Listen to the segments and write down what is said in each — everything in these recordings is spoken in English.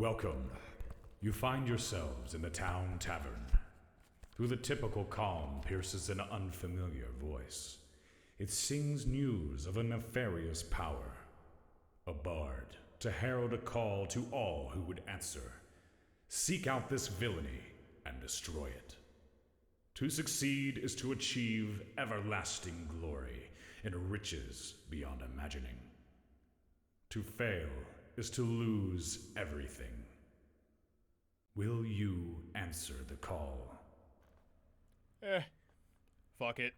Welcome. You find yourselves in the town tavern. Through the typical calm pierces an unfamiliar voice. It sings news of a nefarious power. A bard to herald a call to all who would answer. Seek out this villainy and destroy it. To succeed is to achieve everlasting glory and riches beyond imagining. To fail is to lose everything. Will you answer the call? Fuck it.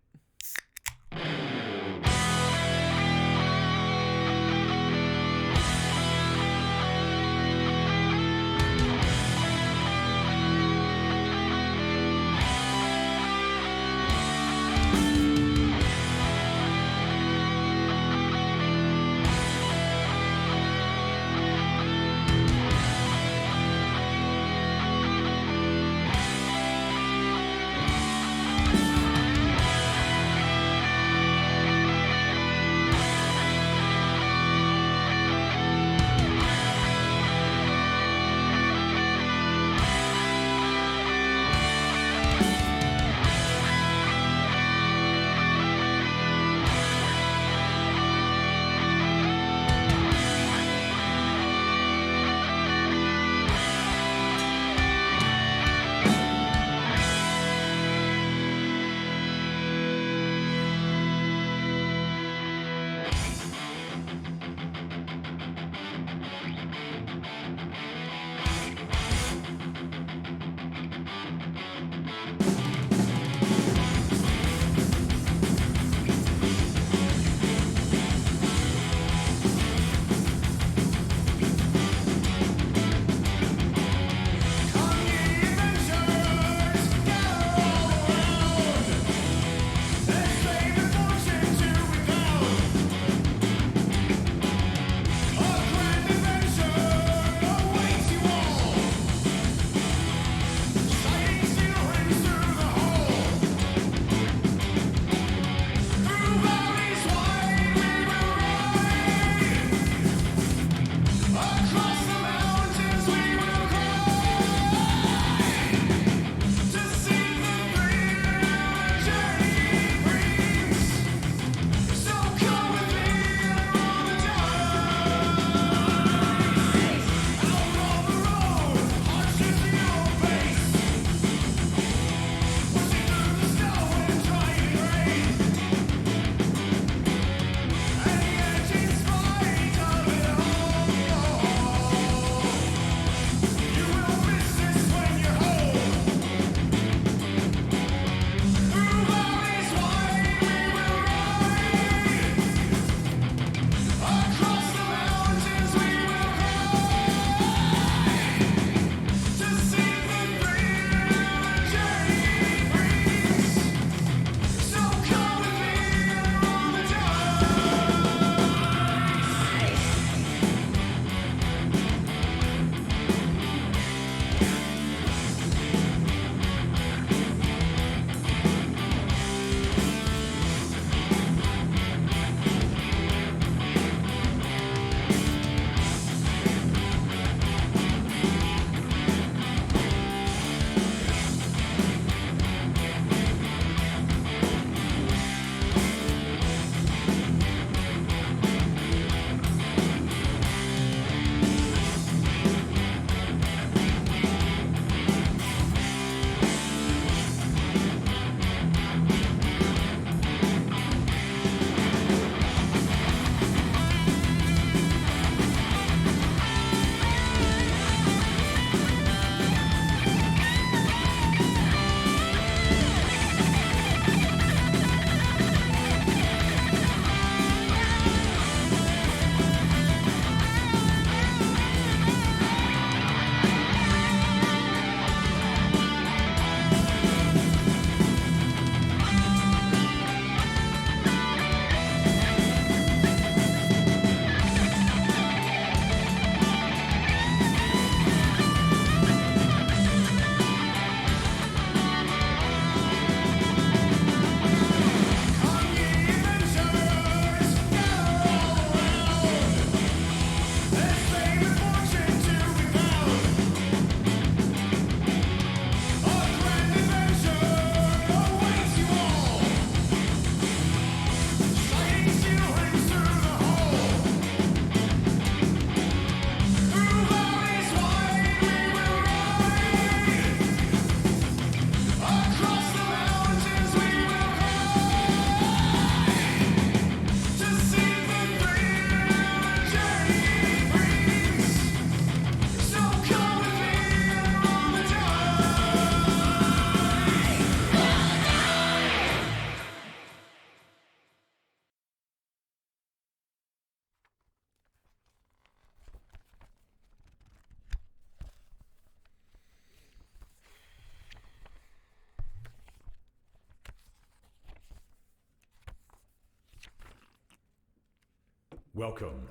Welcome.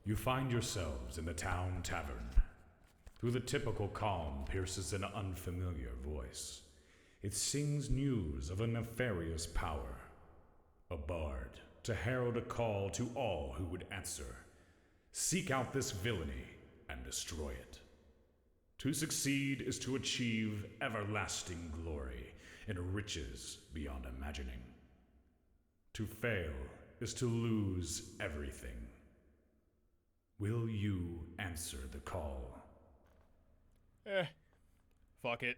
You find yourselves in the town tavern. Through the typical calm pierces an unfamiliar voice. It sings news of a nefarious power. A bard to herald a call to all who would answer. Seek out this villainy and destroy it. To succeed is to achieve everlasting glory and riches beyond imagining. To fail is to lose everything. Will you answer the call? Fuck it.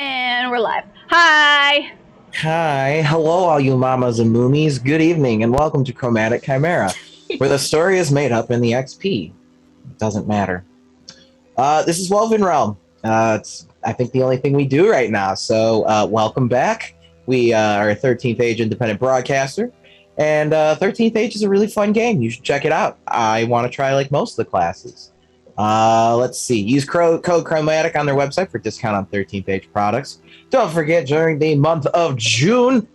And we're live. Hi! Hi, hello, all you mamas and moomies. Good evening, and welcome to Chromatic Chimera, where the story is made up in the XP. It doesn't matter. This is WovenRealm. It's I think the only thing we do right now. So welcome back. We are a 13th Age independent broadcaster, and 13th Age is a really fun game. You should check it out. I want to try like most of the classes. Let's see. Use code Chromatic on their website for discount on 13th Age products. Don't forget, during the month of June,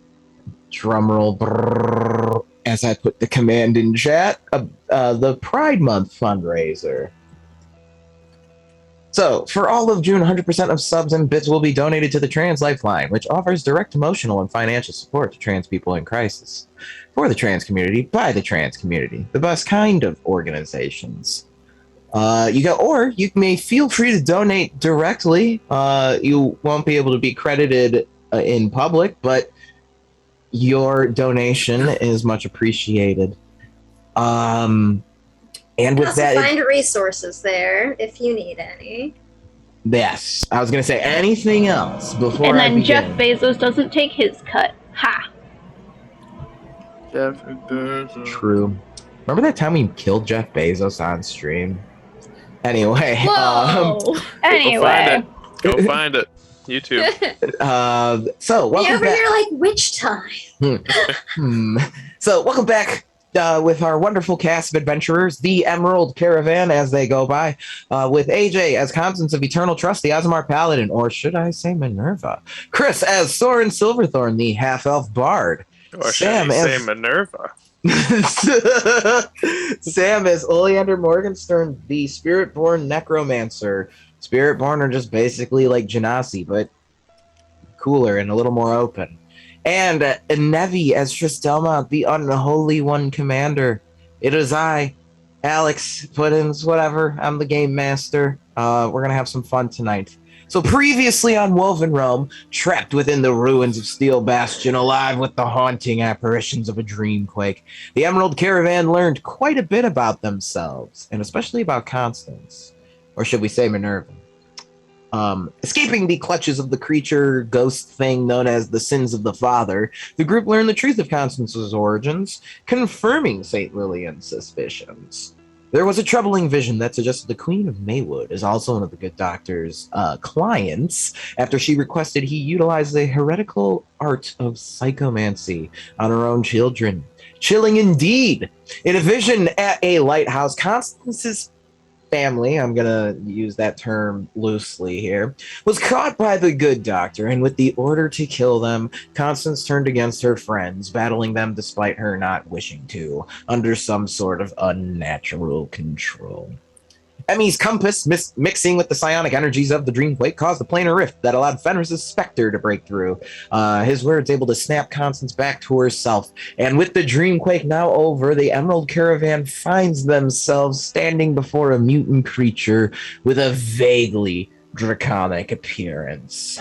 drumroll brrr, as I put the command in chat, the Pride Month fundraiser. So, for all of June, 100% of subs and bits will be donated to the Trans Lifeline, which offers direct emotional and financial support to trans people in crisis. For the trans community, by the trans community, the best kind of organizations. You may feel free to donate directly. You won't be able to be credited in public, but your donation is much appreciated. And with that, find resources there if you need any. Yes, I was gonna say anything else before. And then I begin. Jeff Bezos doesn't take his cut. Ha! Jeff Bezos. True. Remember that time we killed Jeff Bezos on stream? Anyway. Whoa. Anyway. Go find it. YouTube. So welcome over back. here like witch time. So welcome back. With our wonderful cast of adventurers, the Emerald Caravan, as they go by, with AJ as Constance of Eternal Trust, the Aasimar Paladin, or should I say Minerva? Chris as Soren Silverthorn, the half-elf bard. Or should I say Minerva? Sam as Oleander Morgenstern, the Spirit-born Necromancer. Spirit-born are just basically like Genasi, but cooler and a little more open. And Nevi as Tristelma, the Unholy One Commander. It is I, Alex Puddins, whatever. I'm the game master. We're going to have some fun tonight. So previously on WovenRealm, trapped within the ruins of Steel Bastion, alive with the haunting apparitions of a Dreamquake, the Emerald Caravan learned quite a bit about themselves, and especially about Constance. Or should we say Minerva? Escaping the clutches of the creature ghost thing known as the Sins of the Father, the group learned the truth of Constance's origins, confirming St. Lillian's suspicions. There was a troubling vision that suggested the Queen of Maywood is also one of the good doctor's clients, after she requested he utilize the heretical art of psychomancy on her own children. Chilling indeed! In a vision at a lighthouse, Constance's family, I'm gonna use that term loosely here, was caught by the good doctor, and with the order to kill them, Constance turned against her friends, battling them despite her not wishing to, under some sort of unnatural control. Emmy's compass, mixing with the psionic energies of the Dreamquake, caused a planar rift that allowed Fenris's specter to break through. His words able to snap Constance back to herself. And with the Dreamquake now over, the Emerald Caravan finds themselves standing before a mutant creature with a vaguely draconic appearance.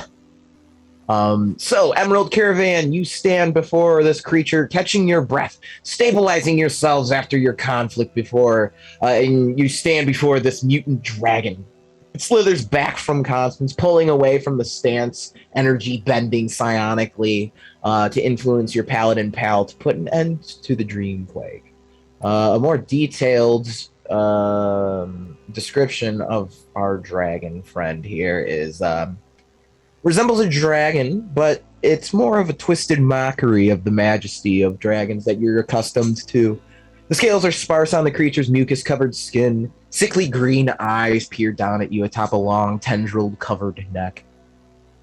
So, Emerald Caravan, you stand before this creature, catching your breath, stabilizing yourselves after your conflict before, and you stand before this mutant dragon. It slithers back from Constance, pulling away from the stance, energy bending psionically to influence your paladin pal to put an end to the Dreamquake. A more detailed description of our dragon friend here is... resembles a dragon, but it's more of a twisted mockery of the majesty of dragons that you're accustomed to. The scales are sparse on the creature's mucus-covered skin. Sickly green eyes peer down at you atop a long, tendril-covered neck.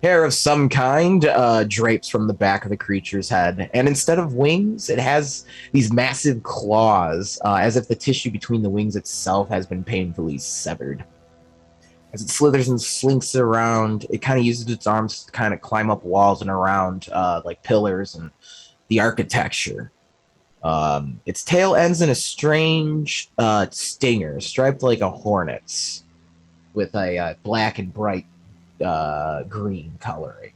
Hair of some kind drapes from the back of the creature's head, and instead of wings, it has these massive claws, as if the tissue between the wings itself has been painfully severed. As it slithers and slinks around, it kind of uses its arms to kind of climb up walls and around like pillars and the architecture. Its tail ends in a strange stinger, striped like a hornet's, with a black and bright green coloring.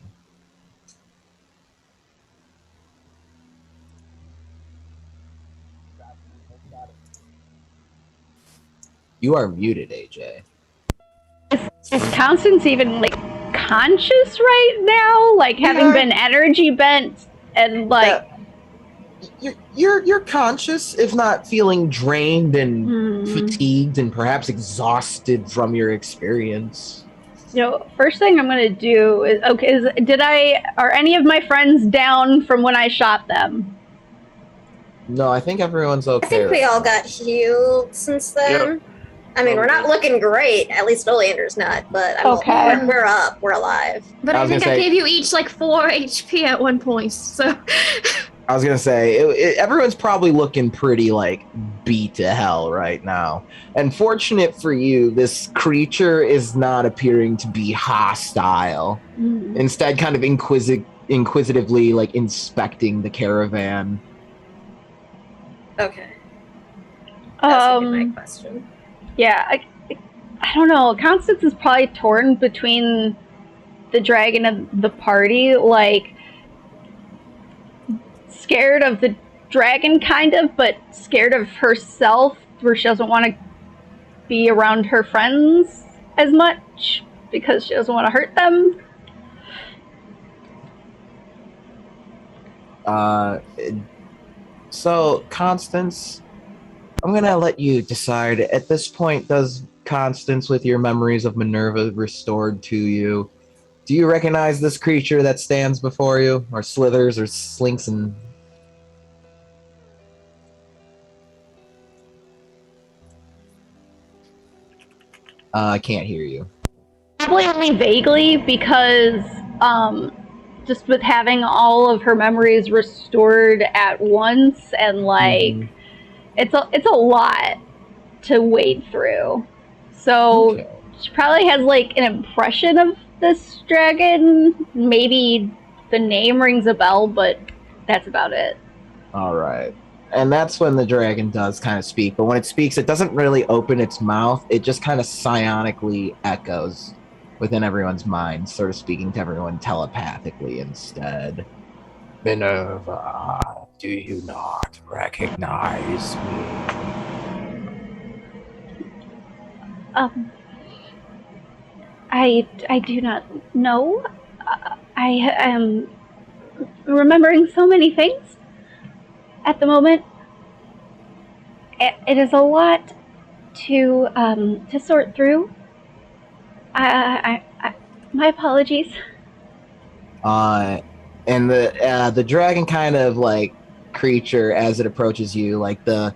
You are muted, AJ. Is Constance even, like, conscious right now? Like, having been energy bent and, like... You're conscious, if not feeling drained and fatigued and perhaps exhausted from your experience. first thing I'm gonna do is are any of my friends down from when I shot them? No, I think everyone's okay. I think we right all now. got healed since then. Yep. I mean, we're not looking great. At least Oleander's not, but Okay. we're up. We're alive. But I I was think gonna I say- gave you each like 4 HP at one point, so. I was gonna say everyone's probably looking pretty like beat to hell right now. And fortunate for you, this creature is not appearing to be hostile. Mm. Instead, kind of inquisitively like inspecting the caravan. Okay. That would be my Um, question. yeah, I don't know. Constance is probably torn between the dragon and the party, like scared of the dragon kind of, but scared of herself, where she doesn't want to be around her friends as much because she doesn't want to hurt them. So Constance, I'm gonna let you decide. At this point, does Constance, with your memories of Minerva restored to you, do you recognize this creature that stands before you, or slithers, or slinks and? I can't hear you. Probably only vaguely because just with having all of her memories restored at once, and like it's a lot to wade through. So Okay. she probably has like an impression of this dragon. Maybe the name rings a bell, but that's about it. All right. And that's when the dragon does kind of speak. But when it speaks, it doesn't really open its mouth. It just kind of psionically echoes within everyone's mind, sort of speaking to everyone telepathically instead. Minerva, do you not recognize me? I do not know. I am remembering so many things at the moment. It is a lot to sort through. I my apologies. And the dragon kind of like creature, as it approaches you, like the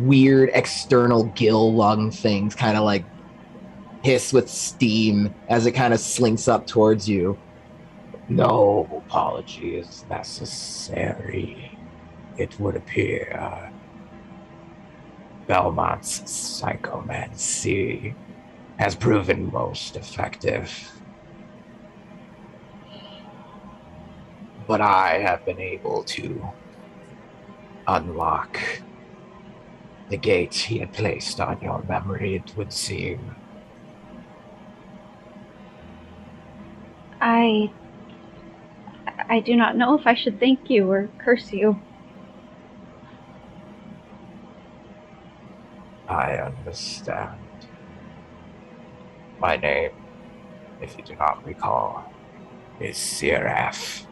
weird external gill lung things kind of like hiss with steam as it kind of slinks up towards you. No apology is necessary. It would appear Belmont's psychomancy has proven most effective. But I have been able to unlock the gate he had placed on your memory, it would seem. I do not know if I should thank you or curse you. I understand. My name, if you do not recall, is Seraph.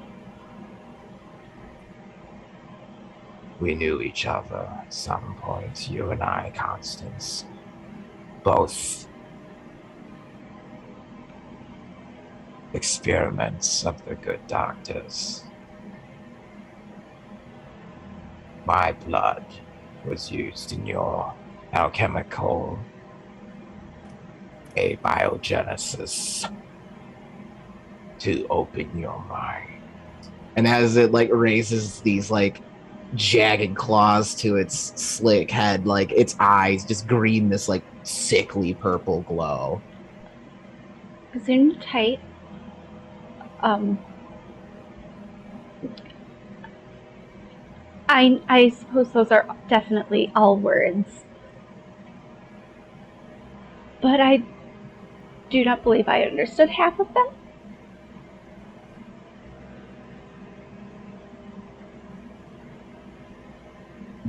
We knew each other at some point, you and I, Constance. Both experiments of the good doctors. My blood was used in your alchemical abiogenesis to open your mind. And as it like raises these like jagged claws to its slick head, like its eyes just green this like sickly purple glow. Zoom tight. I suppose those are definitely all words. But I do not believe I understood half of them.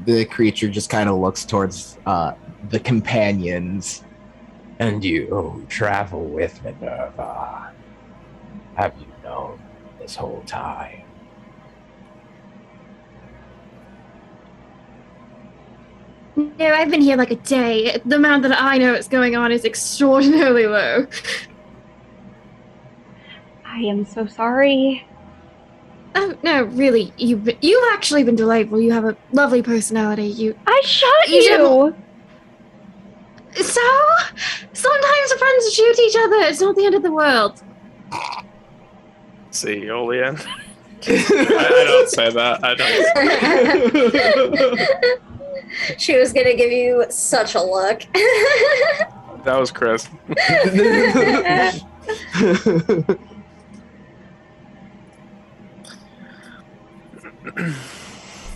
The creature just kind of looks towards the companions. And you travel with Minerva. Have you known this whole time? No, I've been here like a day. The amount that I know is going on is extraordinarily low. I am so sorry. No, really, you've actually been delightful. You have a lovely personality. I shot You you! So, sometimes friends shoot each other. It's not the end of the world. See, Olean. I don't say that. I don't. She was gonna give you such a look. That was Chris.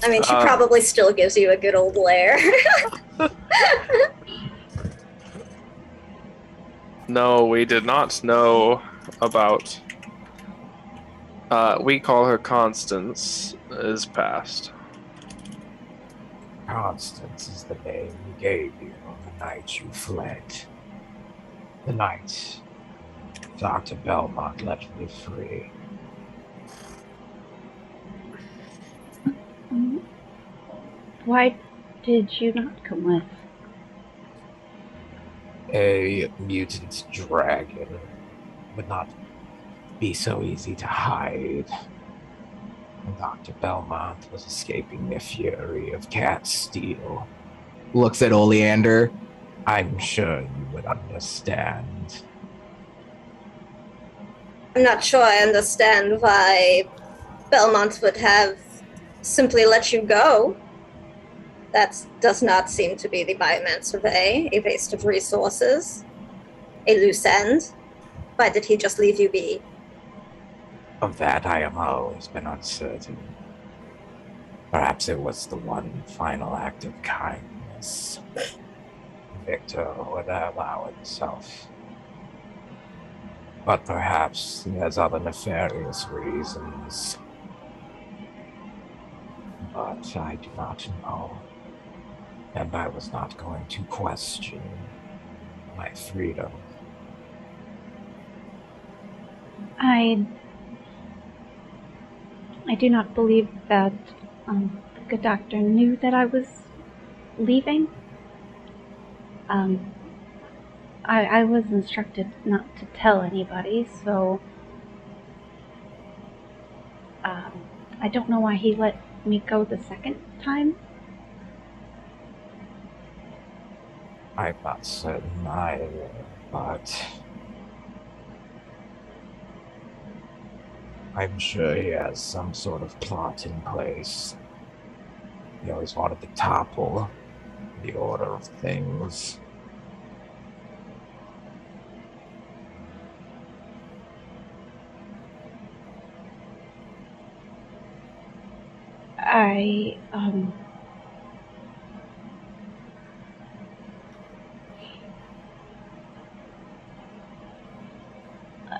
I mean, she probably still gives you a good old glare. No, we did not know about. We call her Constance. Is past. Constance is the name we gave you the night you fled. The night Dr. Belmont let me free. Why did you not come with? A mutant dragon would not be so easy to hide. Dr. Belmont was escaping the fury of Cat Steel. Looks at Oleander. I'm sure you would understand. I'm not sure I understand why Belmont would have simply let you go. That does not seem to be the Biomancer way, a waste of resources, a loose end. Why did he just leave you be? Of that I have always been uncertain. Perhaps it was the one final act of kindness Victor would allow himself. But perhaps he has other nefarious reasons. But I do not know. And I was not going to question my freedom. I do not believe that the good doctor knew that I was leaving. I was instructed not to tell anybody, so I don't know why he let me go the second time. I'm not certain either, but I'm sure he has some sort of plot in place. He always wanted to topple the order of things.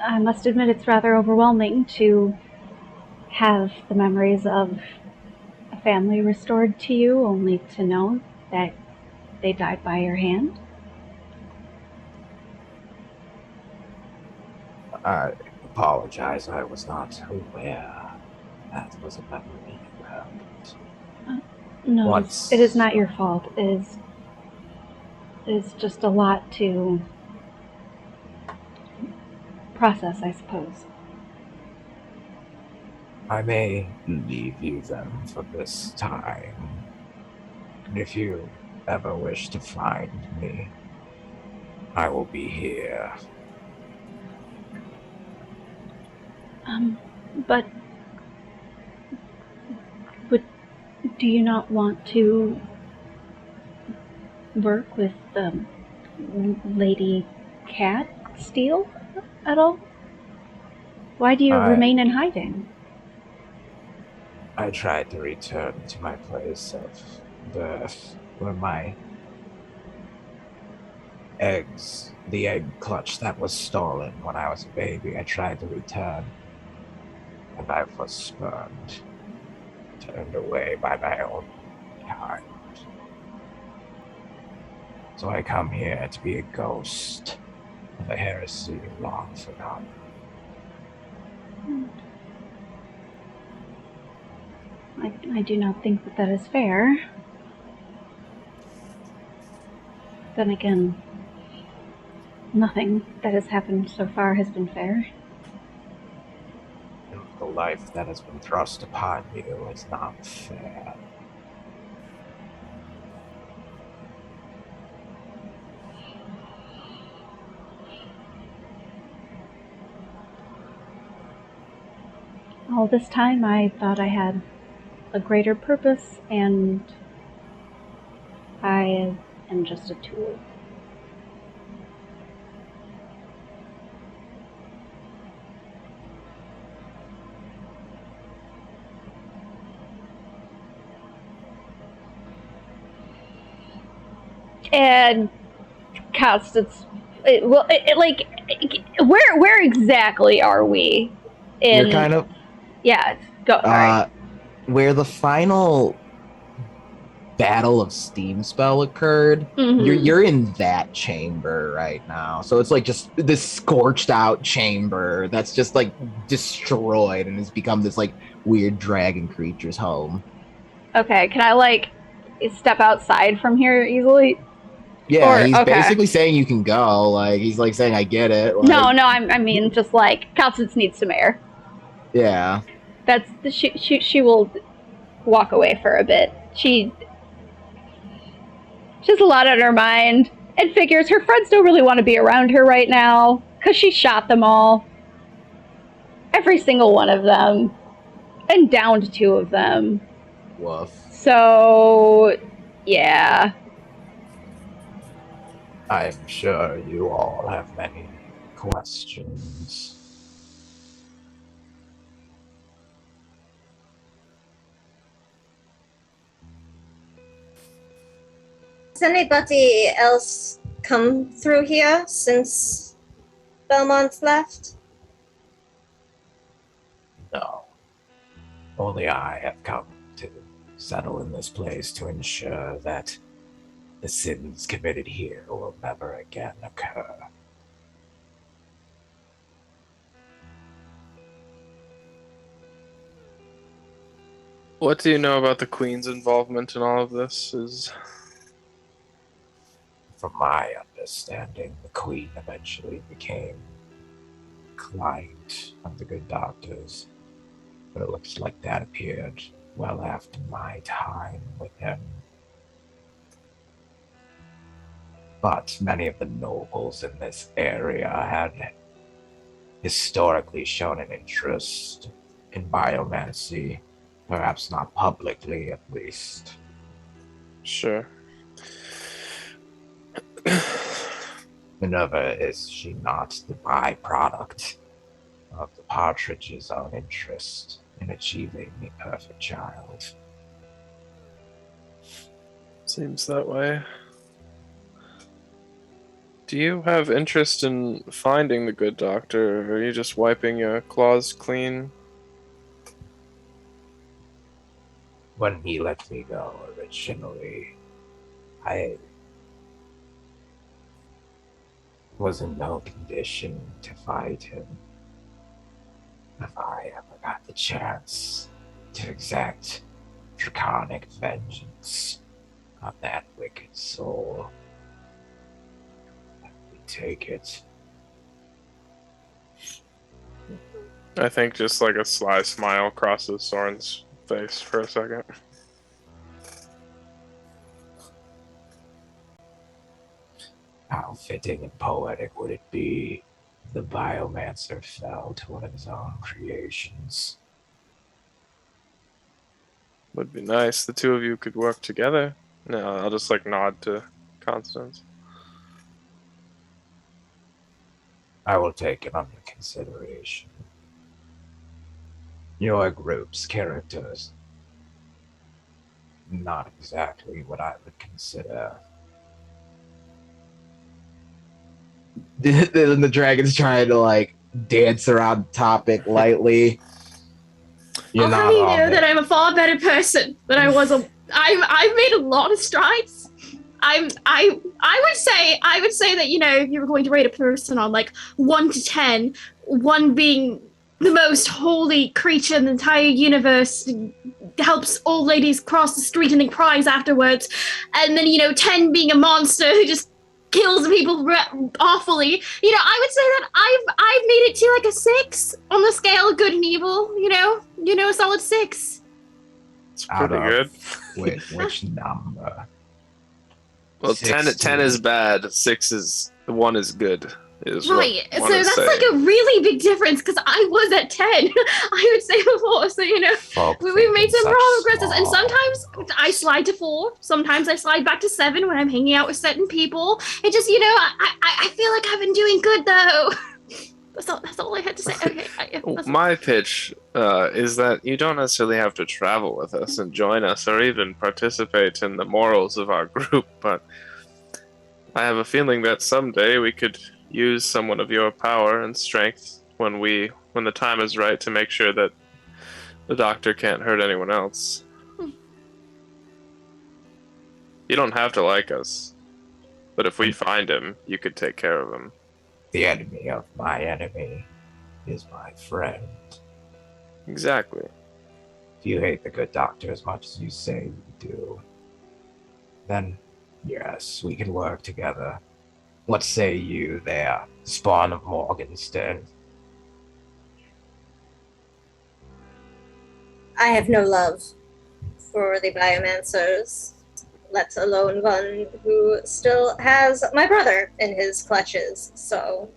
I must admit it's rather overwhelming to have the memories of a family restored to you, only to know that they died by your hand. I apologize, I was not aware that was a memory you held. No, Once- it is not your fault. It is just a lot to process, I suppose. I may leave you them for this time. If you ever wish to find me, I will be here. But do you not want to work with Lady Cat Steel at all? Why do you remain in hiding? I tried to return to my place of birth, where my eggs, the egg clutch that was stolen when I was a baby, I tried to return, and I was spurned, turned away by my own kind. So I come here to be a ghost of a heresy long forgotten. I do not think that is fair. Then again, nothing that has happened so far has been fair. life that has been thrust upon you is not fair. All this time I thought I had a greater purpose, and I am just a tool. And Constance, where exactly are we? You're kind of Go. Sorry. Where the final battle of Steam Spell occurred. Mm-hmm. You're in that chamber right now, so it's like just this scorched out chamber that's just like destroyed and has become this like weird dragon creature's home. Okay, can I like step outside from here easily? Yeah, he's basically saying you can go. Like he's like saying, "I get it." Like, no, I mean just like Constance needs some air. Yeah. That's she will walk away for a bit. She has a lot on her mind and figures her friends don't really want to be around her right now because she shot them all. Every single one of them. And downed 2 of them. Woof. So, yeah. I'm sure you all have many questions. Has anybody else come through here since Belmont's left? No. Only I have come to settle in this place to ensure that the sins committed here will never again occur. What do you know about the Queen's involvement in all of this? From my understanding, the Queen eventually became a client of the good doctors, but it looks like that appeared well after my time with him. But many of the nobles in this area had historically shown an interest in biomancy, perhaps not publicly at least. Sure. Minerva, is she not the byproduct of the partridge's own interest in achieving the perfect child? Seems that way. Do you have interest in finding the good doctor, or are you just wiping your claws clean? When he let me go originally, I was in no condition to fight him. If I ever got the chance to exact draconic vengeance on that wicked soul, let me take it. I think just like a sly smile crosses Soren's face for a second. How fitting and poetic would it be if the Biomancer fell to one of his own creations? Would be nice. The two of you could work together. No, I'll just like nod to Constance. I will take it under consideration. Your group's characters, not exactly what I would consider. The dragon's trying to like dance around the topic lightly. I'll have you know that I'm a far better person than I was. I've made a lot of strides. I would say that, you know, if you were going to rate a person on like 1 to 10, 1 being the most holy creature in the entire universe, helps old ladies cross the street and then cries afterwards, and then, you know, 10 being a monster who just kills people awfully. You know, I would say that I've made it to like a 6 on the scale of good and evil. You know, a solid 6. It's pretty good. Which number? Well, 10 is bad. 1 is good. Right, so that's like a really big difference because I was at 10, I would say before. So, you know, we've made some progresses, and sometimes I slide to 4, sometimes I slide back to 7 when I'm hanging out with certain people. It just, you know, I feel like I've been doing good though. That's all I had to say. Okay. My pitch is that you don't necessarily have to travel with us and join us or even participate in the morals of our group, but I have a feeling that someday we could use someone of your power and strength when the time is right to make sure that the doctor can't hurt anyone else. You don't have to like us, but if we find him, you could take care of him. The enemy of my enemy is my friend. Exactly. If you hate the good doctor as much as you say you do, then yes, we can work together. What say you there, spawn of Morgenstern? I have no love for the Biomancers, let alone one who still has my brother in his clutches, so...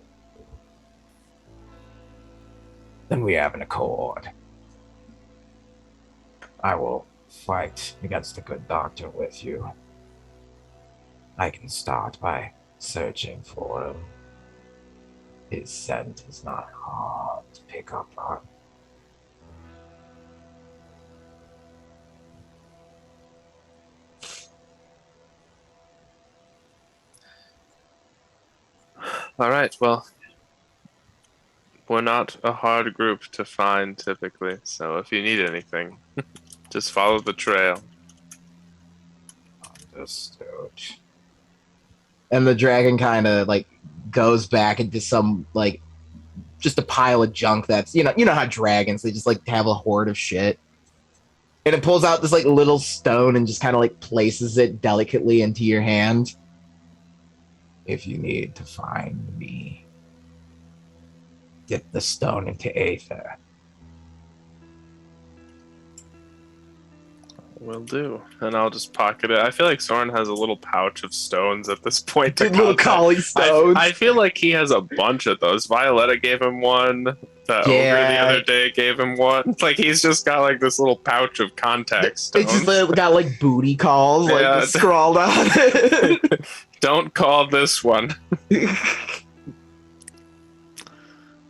Then we have an accord. I will fight against the good doctor with you. I can start by searching for him. His scent is not hard to pick up on. Alright, well, we're not a hard group to find typically, so if you need anything, just follow the trail. Understood. And the dragon kind of like goes back into some like just a pile of junk that's you know how dragons, they just like have a hoard of shit, and it pulls out this like little stone and just kind of like places it delicately into your hand. If you need to find me, dip the stone into aether. Will do, and I'll just pocket it. I feel like Soren has a little pouch of stones at this point. Little collie stones. I feel like he has a bunch of those. Violetta gave him one. The ogre the other day gave him one. Like he's just got like this little pouch of contact stones. It's just got like booty calls like scrawled on it. Don't call this one.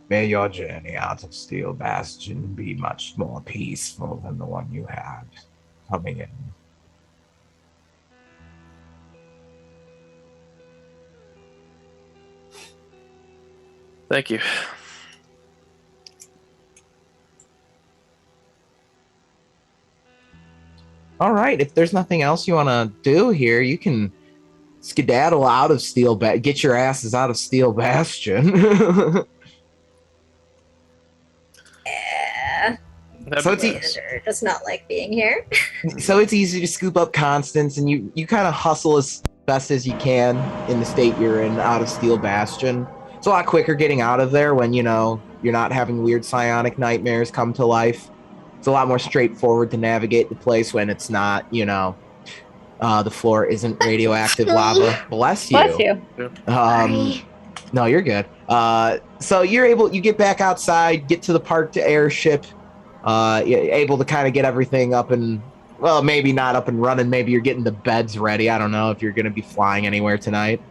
May your journey out of Steel Bastion be much more peaceful than the one you had coming in. Thank you. All right, if there's nothing else you want to do here, you can skedaddle out of get your asses out of Steel Bastion. Yeah. So does not like being here. So it's easy to scoop up Constance, and you kind of hustle as best as you can in the state you're in out of Steel Bastion. It's a lot quicker getting out of there when, you're not having weird psionic nightmares come to life. It's a lot more straightforward to navigate the place when it's not, the floor isn't radioactive lava. Bless you. Bless you. No, you're good. So you get back outside, get to the parked airship, you're able to kind of get everything up and, well, maybe not up and running. Maybe you're getting the beds ready. I don't know if you're going to be flying anywhere tonight.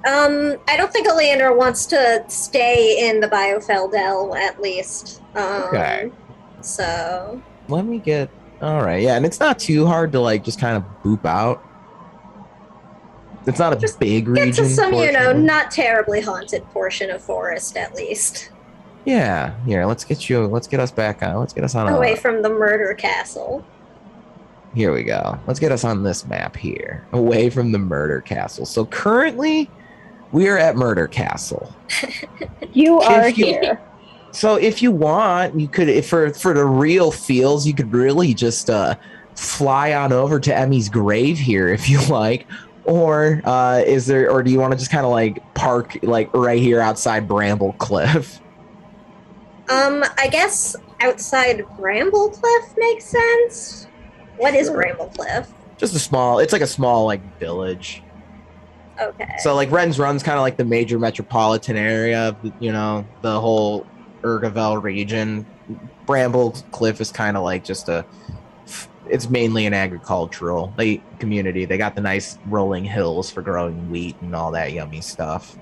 I don't think Oleander wants to stay in the Biofeldel, at least. Okay. So... Let me get... All right, yeah, and it's not too hard to, just kind of boop out. It's not a big region. Get to some, not terribly haunted portion of forest, at least. Yeah, here, let's get us back on. Let's get us on away from the murder castle. Here we go. Let's get us on this map here. Away from the murder castle. So currently, we are at Murder Castle. You are here. So if you want, you could, for the real feels, you could really just fly on over to Emmy's grave here if you like. or do you want to just kind of like park like right here outside Bramble Cliff? I guess outside Bramble Cliff makes sense. What is Bramble Cliff? Just it's like a small like village. Okay. So like Ren's Run's kind of like the major metropolitan area of, the whole Urgavel region. Bramble Cliff is kind of like it's mainly an agricultural community. They got the nice rolling hills for growing wheat and all that yummy stuff.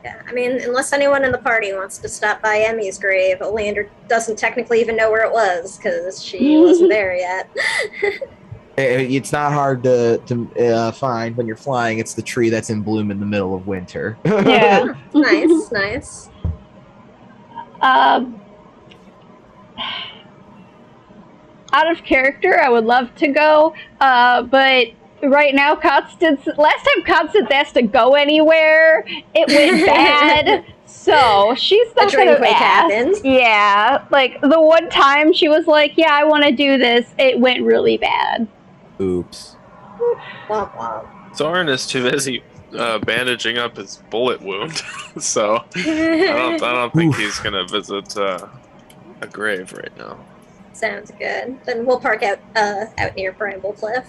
Yeah, I mean, unless anyone in the party wants to stop by Emmy's grave, Oleander doesn't technically even know where it was because she wasn't there yet. It's not hard to find when you're flying. It's the tree that's in bloom in the middle of winter. Yeah. Nice. Out of character, I would love to go, but right now, last time Constance asked to go anywhere, it went bad. So she's not going to ask. Yeah, like the one time she was like, "Yeah, I want to do this," it went really bad. Oops. Soren is too busy bandaging up his bullet wound, so I don't think he's gonna visit a grave right now. Sounds good. Then we'll park out near Bramble Cliff.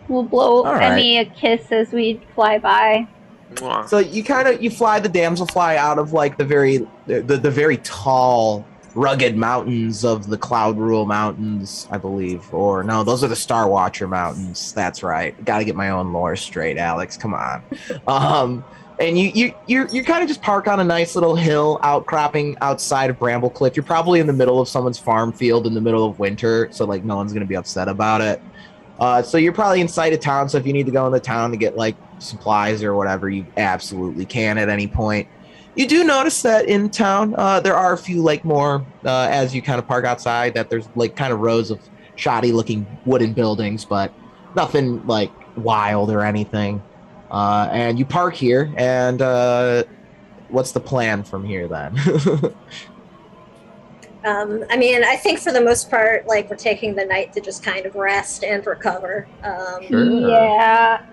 We'll blow Emmy a kiss as we fly by. Mwah. So you fly the damselfly out of like the very tall, rugged mountains of the Cloud Rule Mountains, I believe. Or no, those are the Star Watcher Mountains. That's right. Got to get my own lore straight, Alex. Come on. And you kind of just park on a nice little hill outcropping outside of Bramble Cliff. You're probably in the middle of someone's farm field in the middle of winter, so like no one's gonna be upset about it. So you're probably in sight of town. So if you need to go into town to get like supplies or whatever, you absolutely can at any point. You do notice that in town, there are a few like more as you kind of park outside that there's like kind of rows of shoddy looking wooden buildings, but nothing like wild or anything. And you park here, and what's the plan from here then? I mean, I think for the most part, like, we're taking the night to just kind of rest and recover. Sure. Yeah.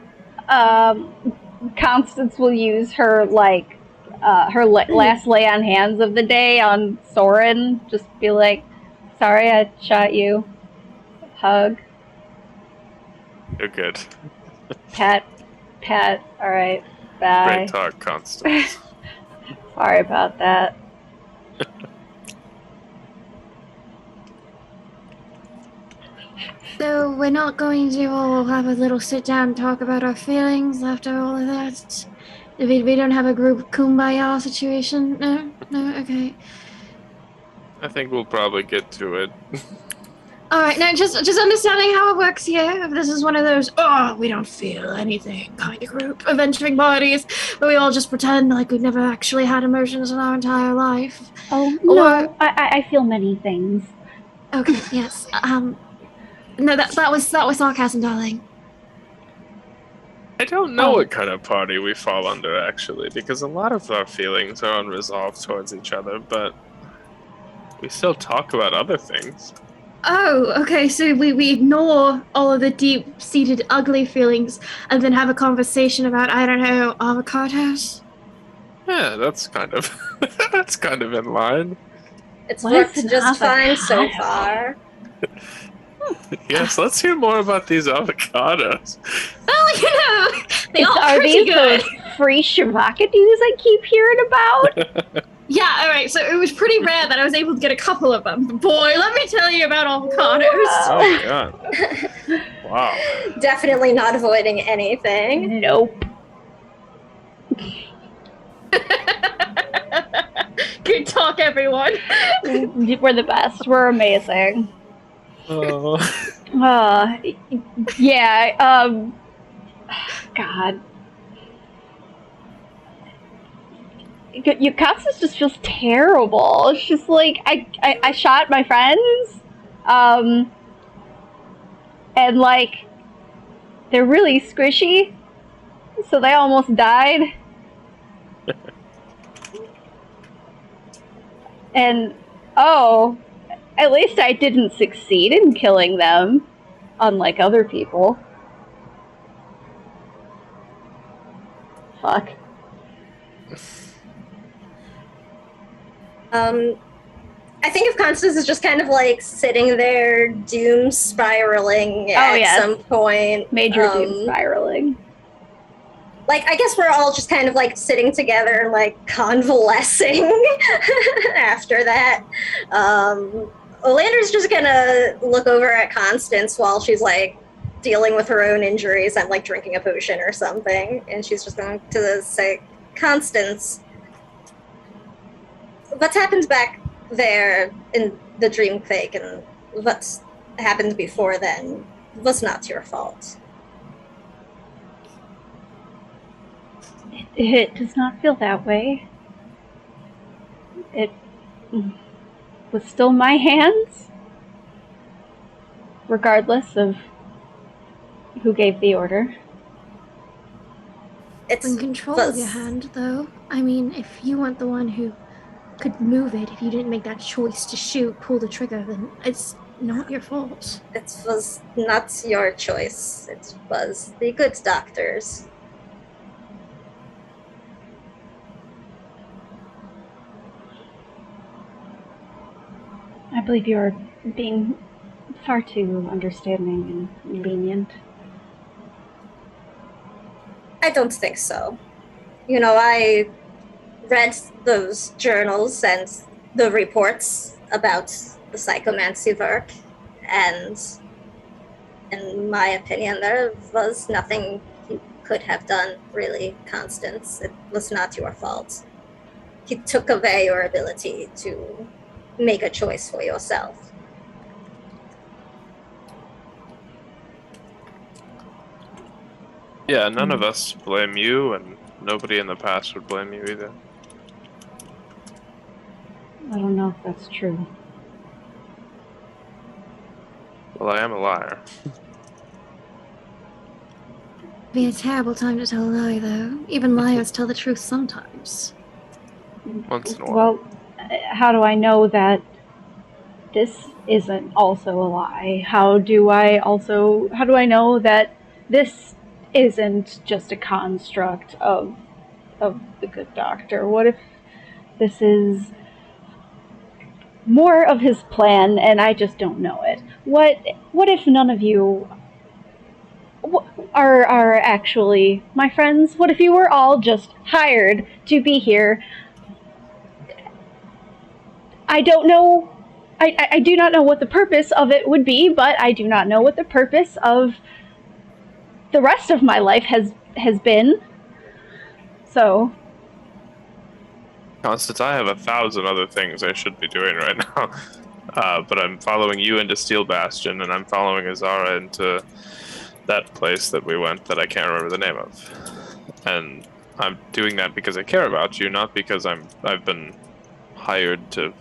Constance will use her, like, last lay on hands of the day on Soren. Just be like, sorry I shot you. Hug. You're good. Pet. Alright. Bye. Great talk, Constance. Sorry about that. So we're not going to all have a little sit down and talk about our feelings after all of that? We don't have a group kumbaya situation? No, okay. I think we'll probably get to it. Alright, now just understanding how it works here. If this is one of those, we don't feel anything kind of group adventuring parties, where we all just pretend like we've never actually had emotions in our entire life. Oh, no, I feel many things. Okay, yes. No, that was sarcasm, darling. I don't know what kind of party we fall under, actually, because a lot of our feelings are unresolved towards each other, but we still talk about other things. Oh, okay, so we ignore all of the deep-seated ugly feelings and then have a conversation about, I don't know, avocados? Yeah, that's kind of in line. It's worked just fine so far. Yes, let's hear more about these avocados. Well, they all Are pretty these good. those free shavakadoos I keep hearing about? Yeah, alright, so it was pretty rare that I was able to get a couple of them. But boy, let me tell you about avocados. Oh my god. Wow. Definitely not avoiding anything. Nope. Good talk, everyone. We're the best. We're amazing. Oh. Yeah, God. Your Constance just feels terrible. It's just like, I shot my friends, and like, they're really squishy, so they almost died. And, at least I didn't succeed in killing them, unlike other people. fuck? I think if Constance is just kind of like sitting there, doom spiraling at some point. Major doom spiraling. Like, I guess we're all just kind of like sitting together and like convalescing after that. Olander's just gonna look over at Constance while she's like dealing with her own injuries and like drinking a potion or something. And she's just going to say, Constance, what's happened back there in the Dreamquake and what's happened before then was not your fault. It does not feel that way. It was still my hands, regardless of who gave the order. It's in control of your hand, though. I mean, if you weren't the one who could move it, if you didn't make that choice to pull the trigger, then it's not your fault. It was not your choice. It was the good doctor's. I believe you are being far too understanding and lenient. I don't think so. You know, I read those journals and the reports about the psychomancy work, and in my opinion, there was nothing you could have done, really, Constance. It was not your fault. He took away your ability to make a choice for yourself. Yeah, none of us blame you, and nobody in the past would blame you either. I don't know if that's true. Well, I am a liar. It'd be a terrible time to tell a lie, though. Even liars tell the truth sometimes. Once in a while. Well, how do I know that this isn't also a lie? How do I know that this isn't just a construct of the good doctor? What if this is more of his plan and I just don't know it? What if none of you are actually my friends? What if you were all just hired to be here? I don't know. I do not know what the purpose of it would be, but I do not know what the purpose of the rest of my life has been. So, Constance, I have 1,000 other things I should be doing right now. But I'm following you into Steel Bastion, and I'm following Azara into that place that we went that I can't remember the name of. And I'm doing that because I care about you, not because I've been hired to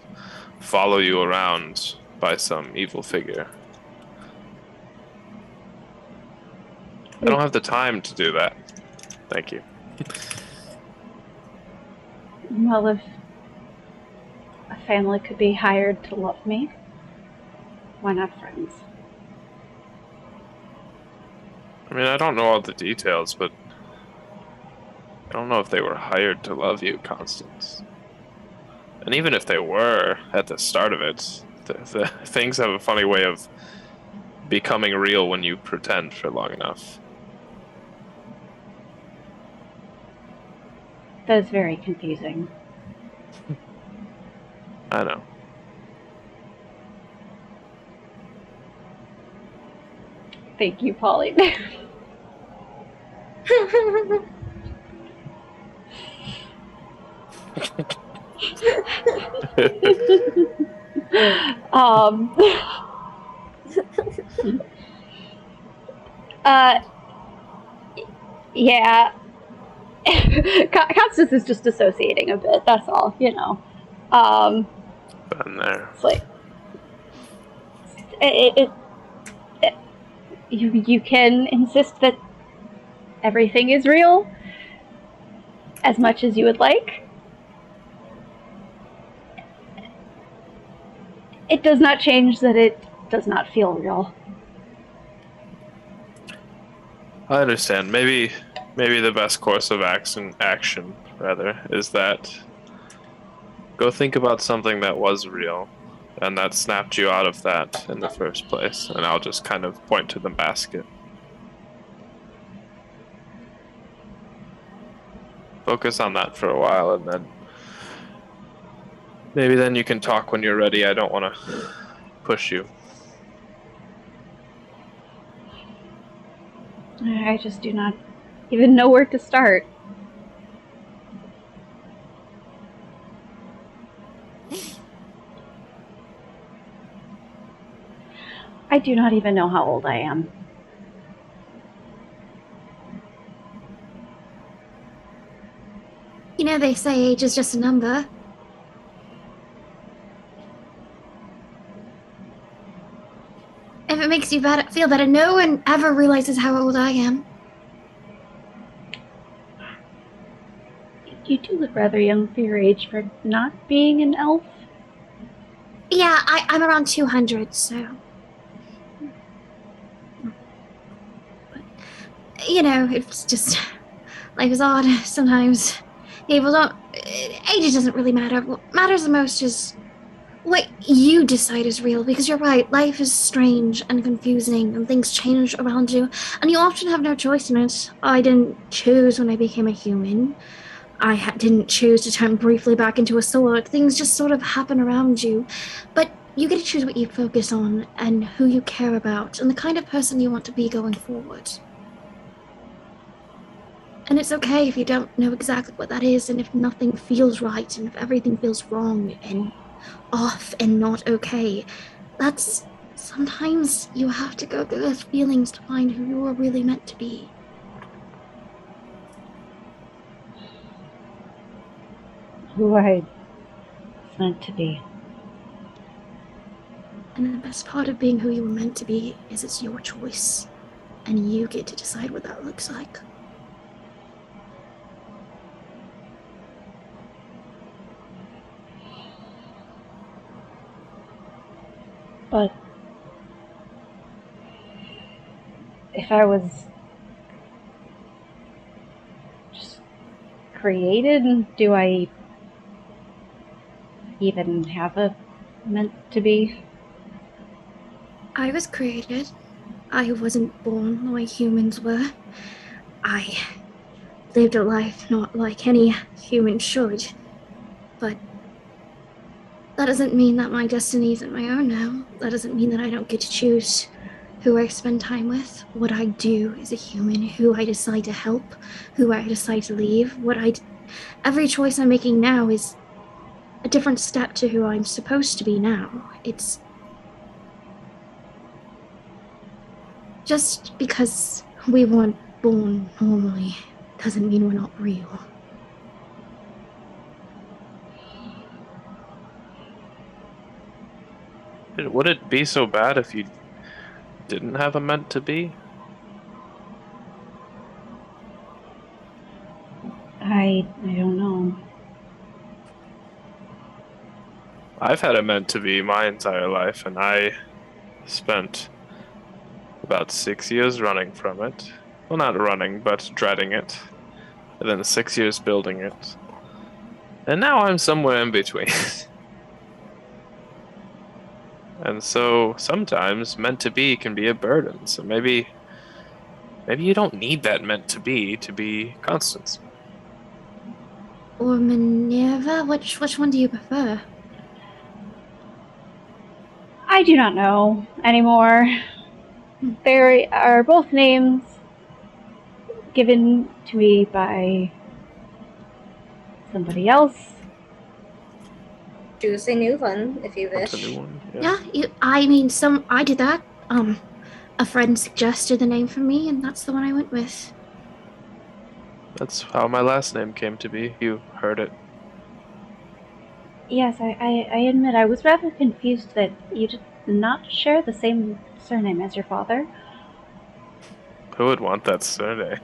follow you around by some evil figure. I don't have the time to do that. Thank you. well, if a family could be hired to love me, why not friends? I mean, I don't know all the details, but I don't know if they were hired to love you, Constance. And even if they were, at the start of it, the things have a funny way of becoming real when you pretend for long enough. That is very confusing. I know. Thank you, Polly. Yeah. Constance is just dissociating a bit, that's all, you know. Been there. It's like... You can insist that everything is real as much as you would like. It does not change that it does not feel real. I understand. Maybe maybe the best course of action, is that go think about something that was real and that snapped you out of that in the first place. And I'll just kind of point to the basket. Focus on that for a while, and then maybe then you can talk when you're ready. I don't want to push you. I just do not even know where to start. I do not even know how old I am. You know, they say age is just a number. If it makes you feel better, no one ever realizes how old I am. You do look rather young for your age for not being an elf. Yeah, I'm around 200, so... But, you know, it's just... Life is odd sometimes. People don't... Age doesn't really matter. What matters the most is what you decide is real, because you're right, life is strange and confusing, and things change around you, and you often have no choice in it. I didn't choose when I became a human. I didn't choose to turn briefly back into a sword. Things just sort of happen around you. But you get to choose what you focus on and who you care about and the kind of person you want to be going forward. And it's okay if you don't know exactly what that is, and if nothing feels right, and if everything feels wrong and off and not okay. That's... Sometimes you have to go through those feelings to find who you are really meant to be. Who I was meant to be. And the best part of being who you were meant to be is it's your choice. And you get to decide what that looks like. But if I was just created, do I even have a meant to be? I was created. I wasn't born the way humans were. I lived a life not like any human should. But that doesn't mean that my destiny isn't my own now. That doesn't mean that I don't get to choose who I spend time with, what I do as a human, who I decide to help, who I decide to leave. Every choice I'm making now is a different step to who I'm supposed to be now. It's just because we weren't born normally doesn't mean we're not real. Would it be so bad if you didn't have a meant to be? I don't know. I've had a meant to be my entire life, and I spent about 6 years running from it. Well, not running, but dreading it. And then 6 years building it. And now I'm somewhere in between. And so sometimes meant to be can be a burden. So maybe you don't need that meant to be Constance. Or Minerva? Which one do you prefer? I do not know anymore. They are both names given to me by somebody else. Choose a new one if you What's a wish. new one? Yeah, I did that. A friend suggested the name for me, and that's the one I went with. That's how my last name came to be. You heard it. Yes, I admit I was rather confused that you did not share the same surname as your father. Who would want that surname?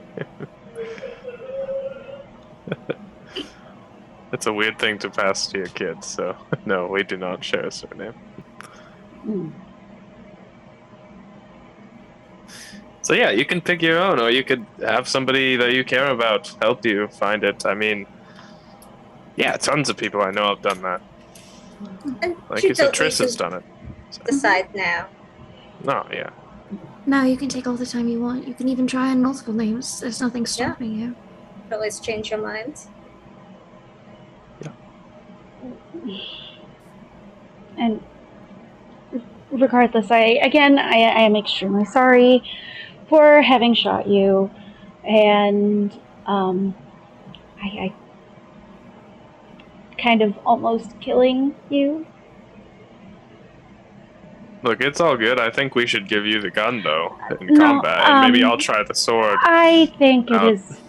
It's a weird thing to pass to your kids, so no, we do not share a surname. So yeah, you can pick your own, or you could have somebody that you care about help you find it. I mean, yeah, tons of people I know have done that. And Like you you said, don't need Triss has to done it. decide now. No, yeah. No, you can take all the time you want. You can even try on multiple names. There's nothing Yeah. stopping you. You can always change your mind. And regardless, I am extremely sorry for having shot you, and I kind of almost killing you. Look, it's all good. I think we should give you the gun, though, in No, combat, and maybe I'll try the sword. I think it is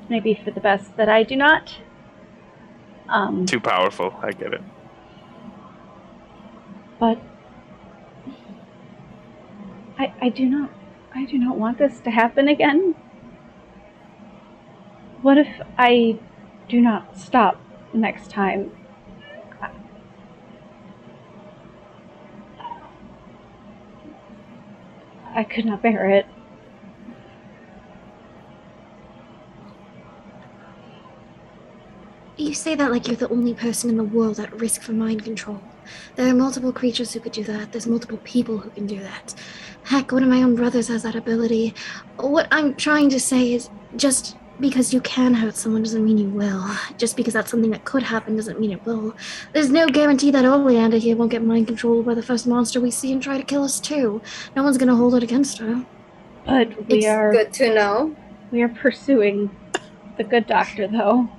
maybe for the best that I do not. Too powerful. I get it. But I do not want this to happen again. What if I do not stop next time? I could not bear it. You say that like you're the only person in the world at risk for mind control. There are multiple creatures who could do that. There's multiple people who can do that. Heck, one of my own brothers has that ability. What I'm trying to say is, just because you can hurt someone doesn't mean you will. Just because that's something that could happen doesn't mean it will. There's no guarantee that Oleander here won't get mind controlled by the first monster we see and try to kill us too. No one's gonna hold it against her. But It's good to know. We are pursuing the good doctor, though.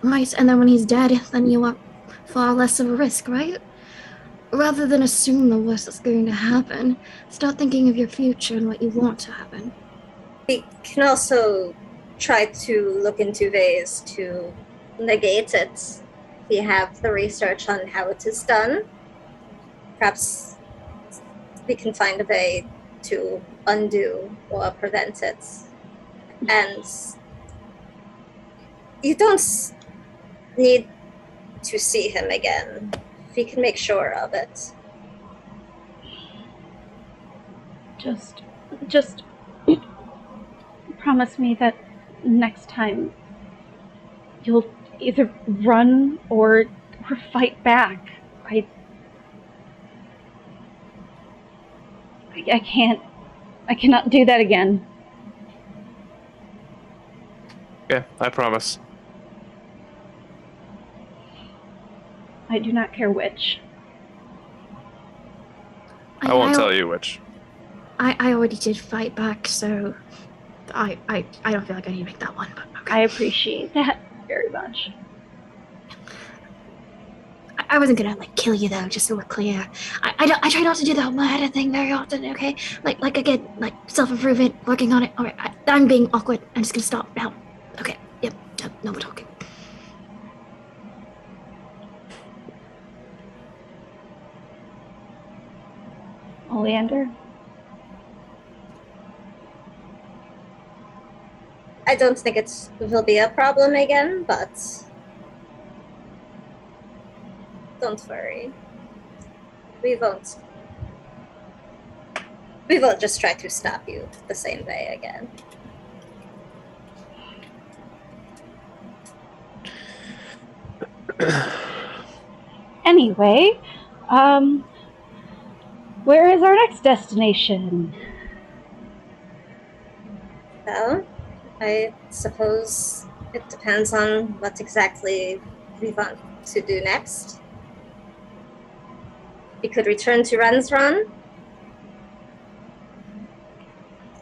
Right, and then when he's dead, then you are far less of a risk, right? Rather than assume the worst is going to happen, start thinking of your future and what you want to happen. We can also try to look into ways to negate it. We have the research on how it is done. Perhaps we can find a way to undo or prevent it. And you don't need to see him again. We can make sure of it. Just promise me that next time you'll either run or fight back. I cannot do that again. Yeah, I promise. I do not care which. I won't tell you which. I already did fight back, so I don't feel like I need to make that one, but okay. I appreciate that very much. I wasn't gonna kill you though, just so we're clear. I try not to do the murder thing very often, okay? Like again, self-improvement, working on it. Alright, I'm being awkward. I'm just gonna stop now. Okay, yep, no more talking. Oleander? I don't think it will be a problem again, but don't worry. We won't just try to stop you the same way again. Anyway, where is our next destination? Well, I suppose it depends on what exactly we want to do next. We could return to Rensron.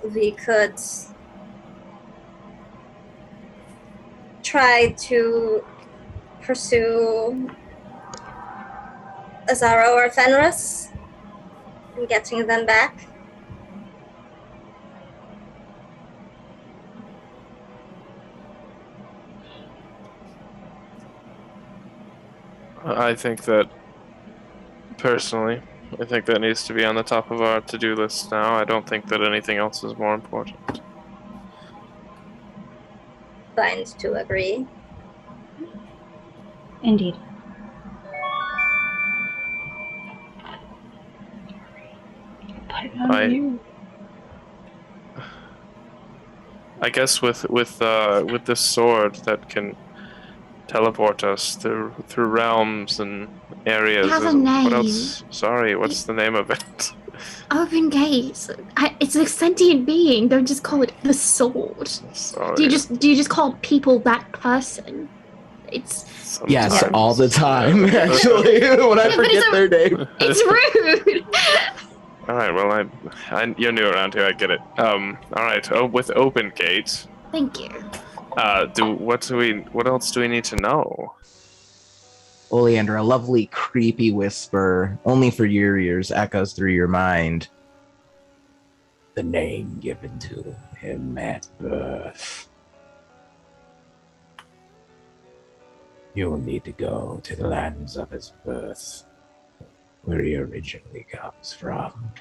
We could try to pursue Azaro or Fenris and getting them back. I think that, personally, I think that needs to be on the top of our to-do list now. I don't think that anything else is more important. Inclined to agree. Indeed. Put it on you. I guess with this sword that can teleport us through realms and areas. It has a What name. else? Sorry, what's the name of it? Open gates. It's a sentient being. Don't just call it the sword. Sorry. Do you just call people that person? It's Yes, Sometimes. all the time, actually, when I forget their name. it's rude. All right, well, you're new around here. I get it. All right. Oh, with open gates. Thank you. What else do we need to know? Oleander, a lovely creepy whisper, only for your ears, echoes through your mind. The name given to him at birth. You'll need to go to the lands of his birth, where he originally comes from.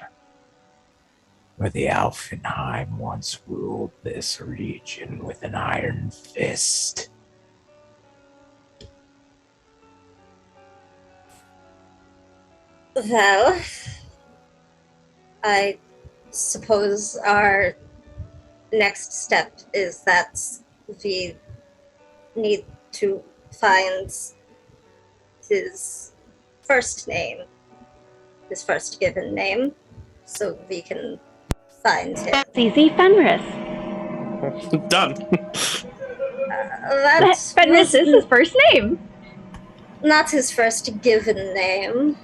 Where the Alfenheim once ruled this region with an iron fist. Well, I suppose our next step is that we need to find his first name, his first given name, so we can find him. CZ Fenris. Done. Fenris is his first name. Not his first given name.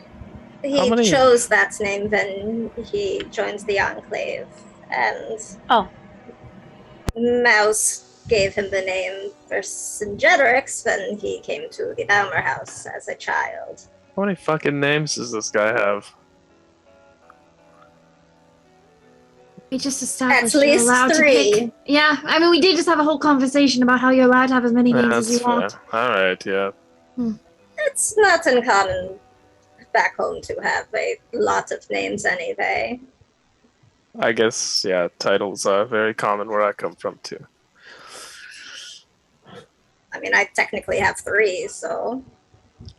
He chose that name when he joined the Enclave, and Mouse gave him the name Vercingetorix when he came to the Baumer house as a child. How many fucking names does this guy have? We just established At you're least allowed 3. to pick. Yeah, I mean, we did just have a whole conversation about how you're allowed to have as many names as you want. All right, yeah. It's not uncommon back home to have a lot of names anyway. I guess, yeah, titles are very common where I come from, too. I mean, I technically have 3, so...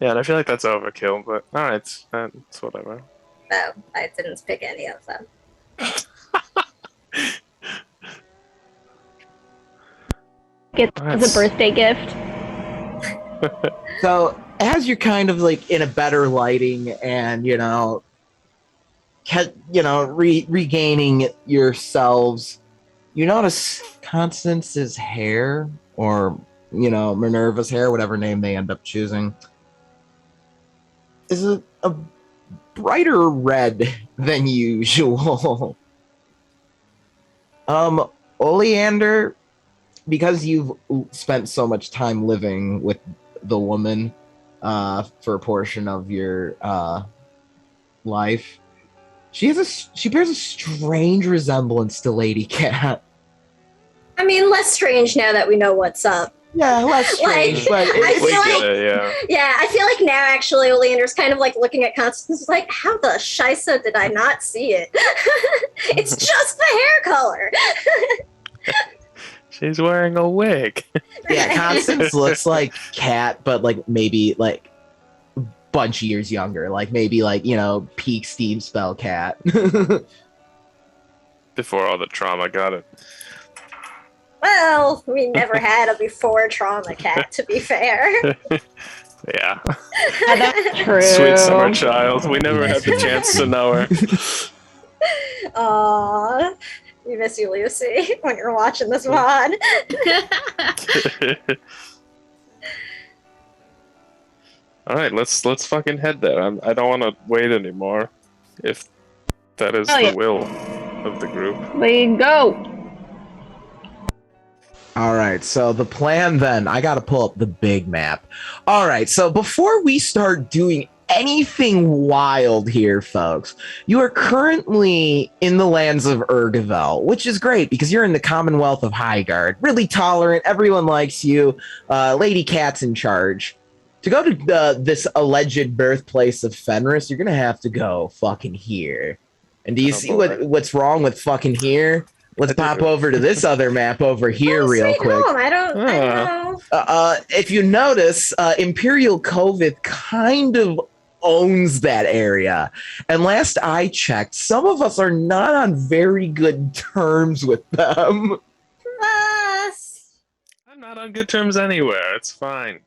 Yeah, and I feel like that's overkill, but alright, it's whatever. No, I didn't pick any of them. Get as a birthday gift. So, as you're kind of like in a better lighting and, regaining yourselves, you notice Constance's hair, or, Minerva's hair, whatever name they end up choosing, is a brighter red than usual. Oleander, because you've spent so much time living with the woman for a portion of your life, she bears a strange resemblance to Lady Cat. I mean, less strange now that we know what's up. Yeah, less strange, but I feel yeah. Yeah, I feel like now actually Oleander's kind of like looking at Constance like, how the shisa did I not see it? It's just the hair color. She's wearing a wig. Yeah, Constance looks like Cat, but like maybe like a bunch of years younger. Like maybe like, peak Steve Spell Cat. Before all the trauma got it. Well, we never had a before trauma cat, to be fair. Yeah. That's true. Sweet summer child. We never had the chance to know her. Aww. We miss you, Lucy, when you're watching this VOD. Alright, let's fucking head there. I don't want to wait anymore. If that is the will of the group. We go. All right, so the plan then, I got to pull up the big map. All right, so before we start doing anything wild here, folks, you are currently in the lands of Urgavel, which is great because you're in the Commonwealth of Highguard. Really tolerant, everyone likes you, Lady Cat's in charge. To go to this alleged birthplace of Fenris, you're going to have to go fucking here. And do you see what's wrong with fucking here? Let's pop over to this other map over here real quick. Home. I don't know. If you notice, Imperial Covith kind of owns that area. And last I checked, some of us are not on very good terms with them. not on good terms anywhere. It's fine.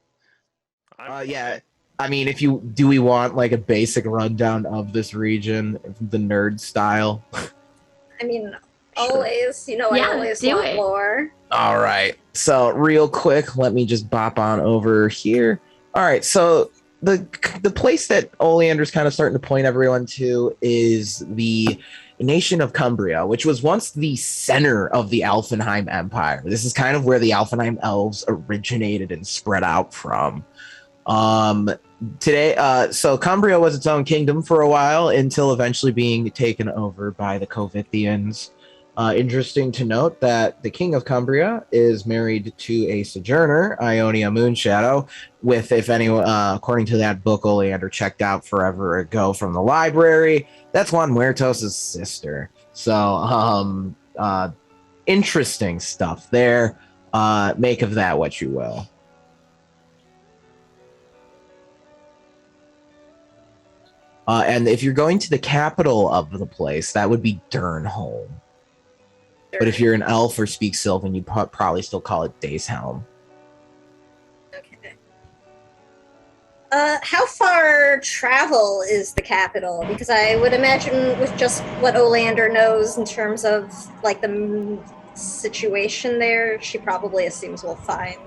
Yeah. I mean, do we want like a basic rundown of this region, the nerd style? I mean, Sure. always, I always do want it. lore. All right. So real quick, let me just bop on over here. All right. So the place that Oleander's kind of starting to point everyone to is the nation of Cumbria, which was once the center of the Alfenheim Empire. This is kind of where the Alfenheim elves originated and spread out from. So Cumbria was its own kingdom for a while until eventually being taken over by the Covithians. Interesting to note that the king of Cumbria is married to a sojourner, Ionia Moonshadow, with, if anyone, according to that book Oleander checked out forever ago from the library, that's Juan Muertos' sister. So, interesting stuff there. Make of that what you will. And if you're going to the capital of the place, that would be Durnholm. But if you're an elf or speak Sylvan, you'd probably still call it Dayshelm. Okay. How far travel is the capital? Because I would imagine with just what Oleander knows in terms of like the situation there, she probably assumes we'll find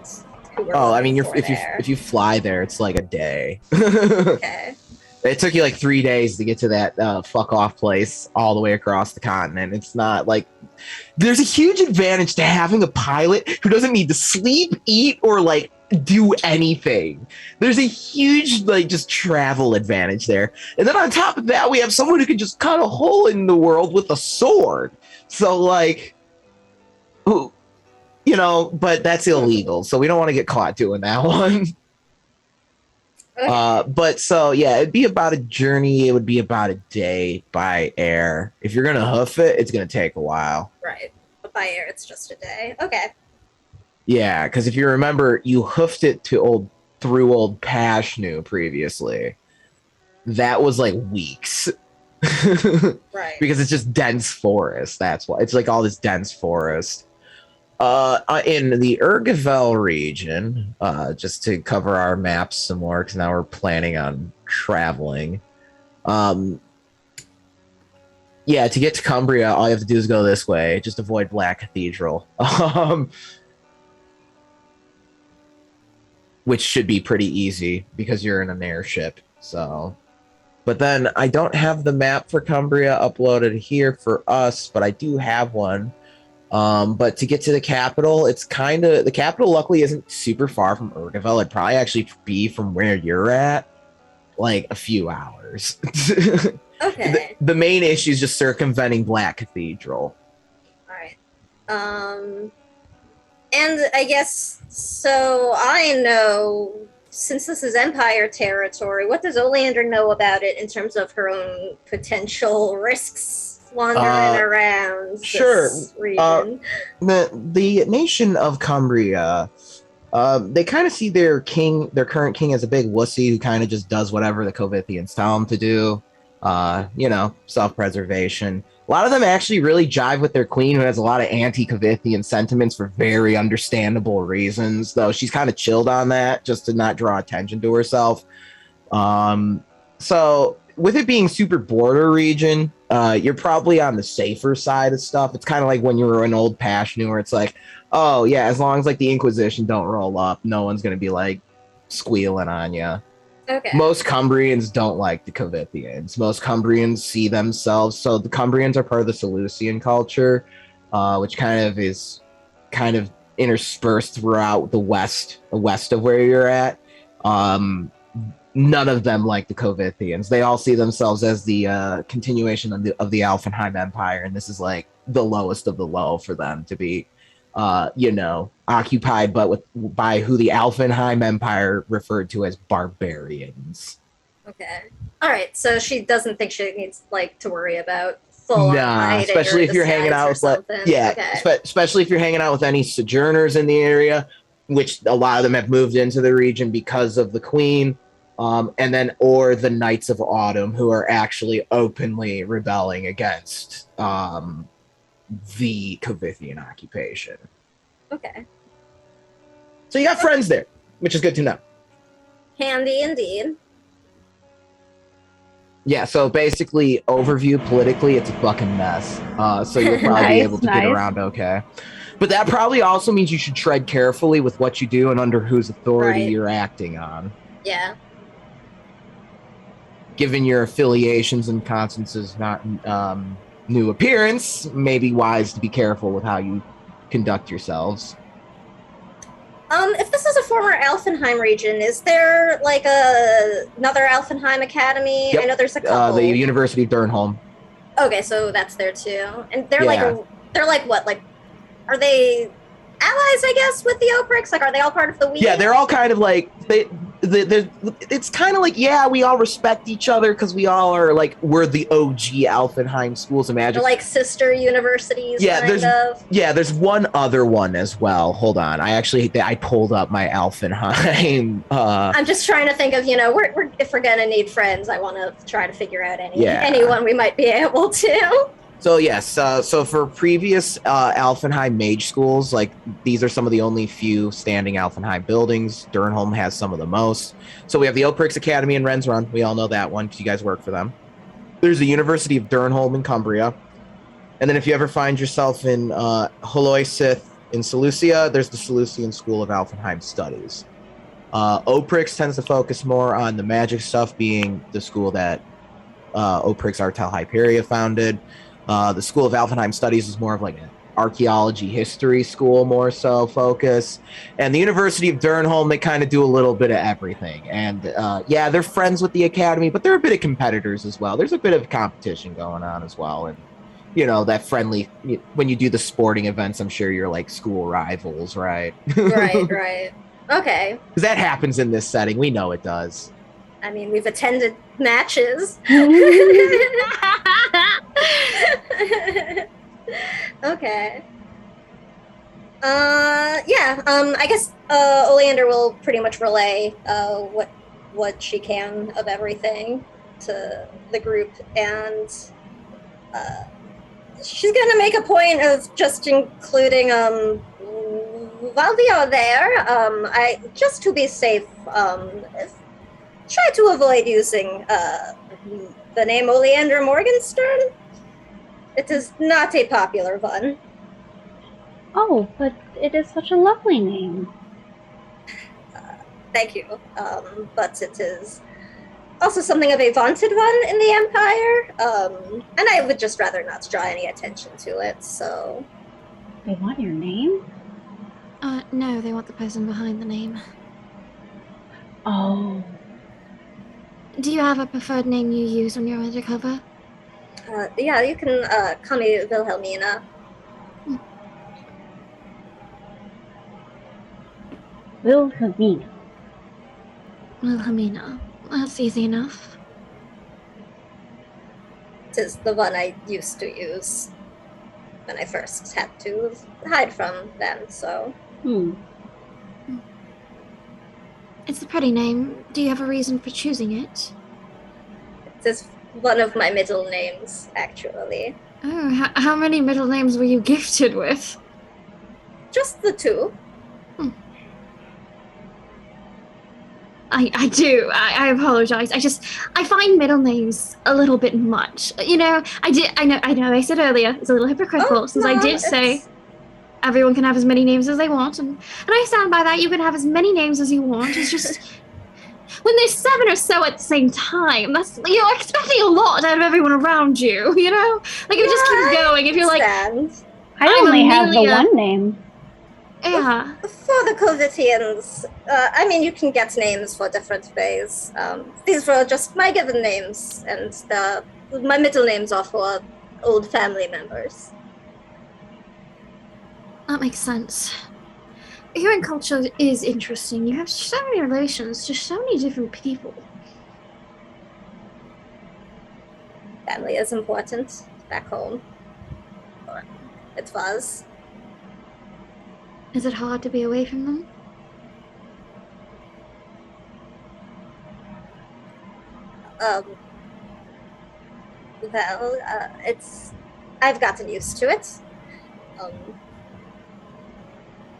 who we're I mean, there. if you fly there, it's like a day. Okay. It took you like 3 days to get to that fuck off place all the way across the continent. It's not like there's a huge advantage to having a pilot who doesn't need to sleep, eat, or like do anything. There's a huge like just travel advantage there. And then on top of that, we have someone who can just cut a hole in the world with a sword. So like, but that's illegal. So we don't want to get caught doing that one. But so yeah, it'd be about a journey. It would be about a day by air. If you're gonna hoof it, it's gonna take a while. Right, but by air, it's just a day. Okay. Yeah, because if you remember, you hoofed it through old Pashnu previously. That was like weeks. Right. Because it's just dense forest. That's why it's like all this dense forest. In the Urgavel region, just to cover our maps some more, because now we're planning on traveling. To get to Cumbria, all you have to do is go this way. Just avoid Black Cathedral. Which should be pretty easy, because you're in an airship, so... But then, I don't have the map for Cumbria uploaded here for us, but I do have one. But to get to the capital, the capital luckily isn't super far from Urgavel. It'd probably actually be from where you're at, like a few hours. Okay. The main issue is just circumventing Black Cathedral. Alright. And I guess, so I know, since this is Empire territory, what does Oleander know about it in terms of her own potential risks? Wandering around this region. The nation of Cumbria, they kind of see their current king as a big wussy who kind of just does whatever the Covithians tell him to do. Self-preservation. A lot of them actually really jive with their queen, who has a lot of anti-Covithian sentiments for very understandable reasons, though she's kind of chilled on that just to not draw attention to herself. So with it being super border region, you're probably on the safer side of stuff. It's kind of like when you were in old Pashnu, where it's like, oh yeah, as long as like the Inquisition don't roll up, no one's gonna be like squealing on you. Okay. Most Cumbrians don't like the Covithians. Most Cumbrians see themselves. So the Cumbrians are part of the Seleucian culture, which is interspersed throughout the west of where you're at. None of them like the Covithians. They all see themselves as the continuation of the Alfenheim Empire, and this is like the lowest of the low for them to be, occupied, but by who the Alfenheim Empire referred to as barbarians. Okay. All right. So she doesn't think she needs to worry about full especially if you're hanging out with especially if you're hanging out with any sojourners in the area, which a lot of them have moved into the region because of the Queen. Or the Knights of Autumn, who are actually openly rebelling against the Covithian occupation. Okay. So you got friends there, which is good to know. Handy indeed. Yeah, so basically, overview politically, it's a fucking mess. So you'll probably be able to get around okay. But that probably also means you should tread carefully with what you do and under whose authority you're acting on. Yeah. Given your affiliations and Constance's not new appearance, may be wise to be careful with how you conduct yourselves. If this is a former Alfenheim region, is there like another Alfenheim Academy? Yep. I know there's a couple. The University of Durnholm. Okay, so that's there too. And they're like what? Like, are they allies, I guess, with the Oprix? Like, are they all part of the Wii? Yeah, they're all kind of like it's kind of like, yeah, we all respect each other because we all are like, we're the OG Alfenheim schools of magic. They're like sister universities. There's one other one as well. Hold on, I pulled up my Alfenheim. I'm just trying to think of, we're if we're gonna need friends, I want to try to figure out anyone we might be able to. So yes, so for previous Alfenheim mage schools, like these are some of the only few standing Alfenheim buildings. Durnholm has some of the most. So we have the Oprix Academy in Rensrun. We all know that one because you guys work for them. There's the University of Durnholm in Cumbria. And then if you ever find yourself in Holoisith in Seleucia, there's the Seleucian School of Alfenheim Studies. Oprix tends to focus more on the magic stuff, being the school that Oprix Artel Hyperia founded. The School of Alfenheim Studies is more of like an archaeology history school, more so focus. And the University of Durnholm, they kind of do a little bit of everything. And they're friends with the academy, but they're a bit of competitors as well. There's a bit of competition going on as well. And, that friendly, when you do the sporting events, I'm sure you're like school rivals, right? Right. Okay. Because that happens in this setting. We know it does. I mean, we've attended matches. Okay. I guess Oleander will pretty much relay what she can of everything to the group, and she's gonna make a point of just including while we are there, I just to be safe, try to avoid using the name Oleander Morgenstern. It is not a popular one. Oh, but it is such a lovely name. Thank you. But it is also something of a vaunted one in the Empire. And I would just rather not draw any attention to it, so... They want your name? No, they want the person behind the name. Oh. Do you have a preferred name you use when you're undercover? You can call me Wilhelmina. Wilhelmina. That's easy enough. It is the one I used to use when I first had to hide from them, so... It's a pretty name. Do you have a reason for choosing it? It is one of my middle names, actually. Oh, how many middle names were you gifted with? Just the two. I do. I apologize. I find middle names a little bit much. I know. I said earlier it's a little hypocritical since I did say everyone can have as many names as they want, and I stand by that. You can have as many names as you want. It's just when there's 7 or so at the same time, that's you're expecting a lot out of everyone around you. Like if it just keeps going. If you're like, I only have the one name. Yeah. For the Covitians, you can get names for different ways. These were just my given names, and my middle names are for old family members. That makes sense. Human culture is interesting. You have so many relations to so many different people. Family is important back home. Or it was. Is it hard to be away from them? I've gotten used to it.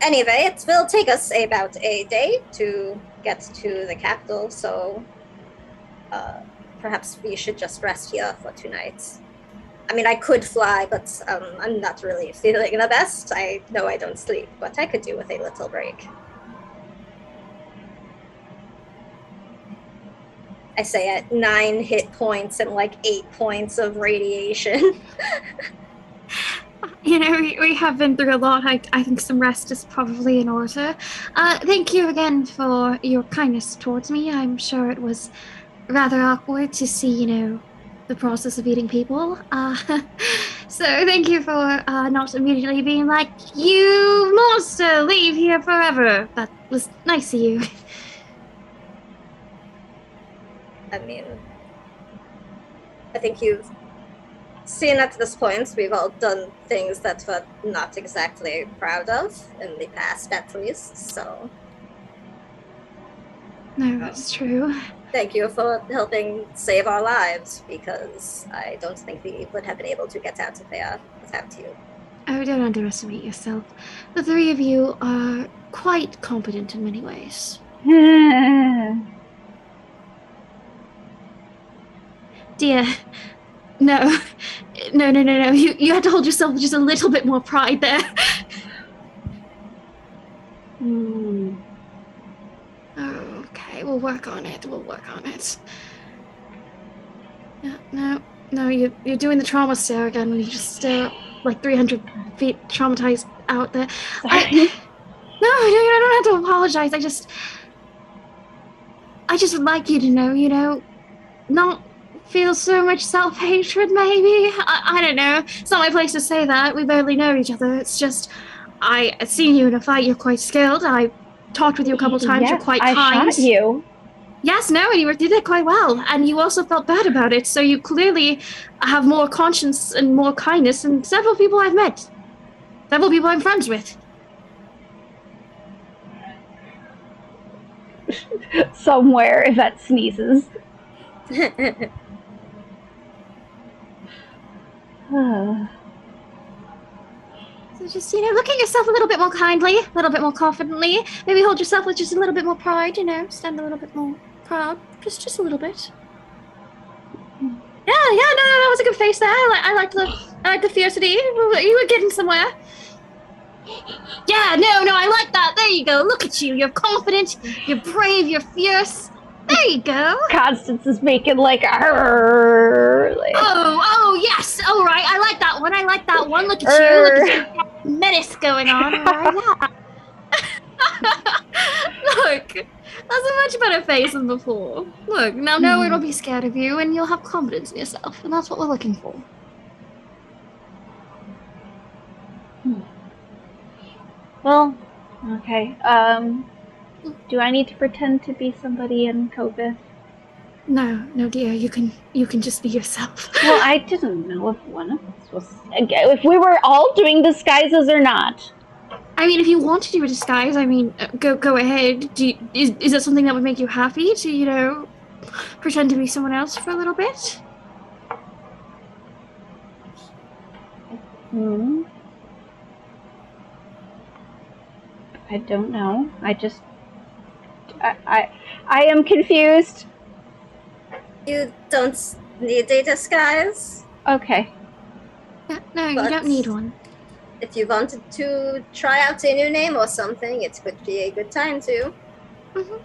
Anyway, it will take us about a day to get to the capital, so perhaps we should just rest here for 2 nights. I mean, I could fly, but I'm not really feeling the best. I know I don't sleep, but I could do with a little break. I say at 9 hit points and like 8 points of radiation. You know, we have been through a lot. I think some rest is probably in order. Thank you again for your kindness towards me. I'm sure it was rather awkward to see, you know, the process of eating people. So thank you for not immediately being like, you monster, leave here forever. That was nice of you. I mean, I think you've seen at this point we've all done things that we're not exactly proud of in the past, at least, so... No, that's true. Thank you for helping save our lives, because I don't think we would have been able to get out of there without you. Oh, don't underestimate yourself. The 3 of you are quite competent in many ways. Dear, no. You had to hold yourself with just a little bit more pride there. Okay, we'll work on it. No, you're doing the trauma stare again when you just stare like 300 feet traumatized out there. No, you don't have to apologize. I just would like you to know, you know, not feel so much self-hatred, maybe? I don't know. It's not my place to say that. We barely know each other. It's just, I've seen you in a fight. You're quite skilled. I talked with you a couple times. Yes, you're quite kind. I shot you. Yes, no, and you did it quite well. And you also felt bad about it. So you clearly have more conscience and more kindness than several people I've met. Several people I'm friends with. Somewhere, Yvette sneezes. So just, you know, look at yourself a little bit more kindly, a little bit more confidently. Maybe hold yourself with just a little bit more pride, you know, stand a little bit more proud. Just a little bit. Yeah, no, that was a good face there. I like the fiercity. You were getting somewhere. Yeah, no, I like that. There you go. Look at you. You're confident, you're brave, you're fierce. There you go. Constance is making like a Oh, yes. All right. I like that one. Look at you. Look at that menace going on. All right, yeah. Look, that's a much better face than before. Look, now no one will be scared of you, and you'll have confidence in yourself, and that's what we're looking for. Well, okay. Do I need to pretend to be somebody in COVID? No, dear. You can just be yourself. Well, I didn't know if one of us was. If we were all doing disguises or not. I mean, if you want to do a disguise, I mean, go ahead. Is that something that would make you happy to, you know, pretend to be someone else for a little bit? I don't know. I am confused. You don't need a disguise. Okay. No, you don't need one. If you wanted to try out a new name or something, it could be a good time to. Mm-hmm.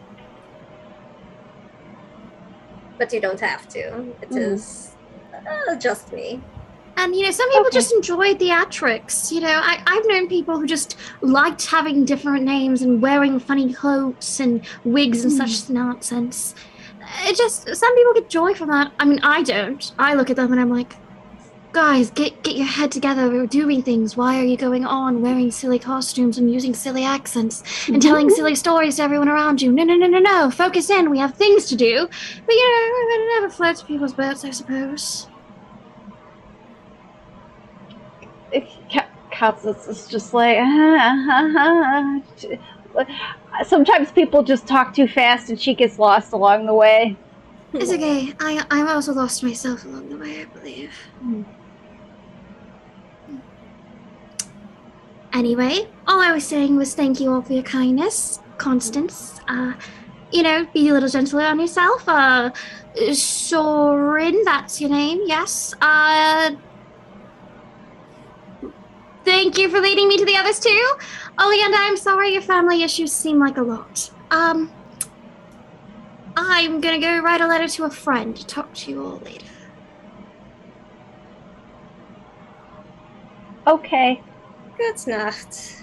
But you don't have to. It is just me. And, you know, some people just enjoy theatrics. You know, I've known people who just liked having different names and wearing funny coats and wigs and such nonsense. It just, some people get joy from that. I mean, I don't. I look at them and I'm like, guys, get your head together. We're doing things. Why are you going on wearing silly costumes and using silly accents and telling silly stories to everyone around you? No. Focus in. We have things to do. But, you know, it never floats people's boats, I suppose. Constance is just like, Sometimes people just talk too fast and she gets lost along the way. It's okay. I also lost myself along the way, I believe. Anyway, all I was saying was thank you all for your kindness, Constance. Be a little gentler on yourself. Soren, that's your name, yes. Thank you for leading me to the others too. Oleander, I'm sorry your family issues seem like a lot. I'm gonna go write a letter to a friend. Talk to you all later. Okay. Good Nacht.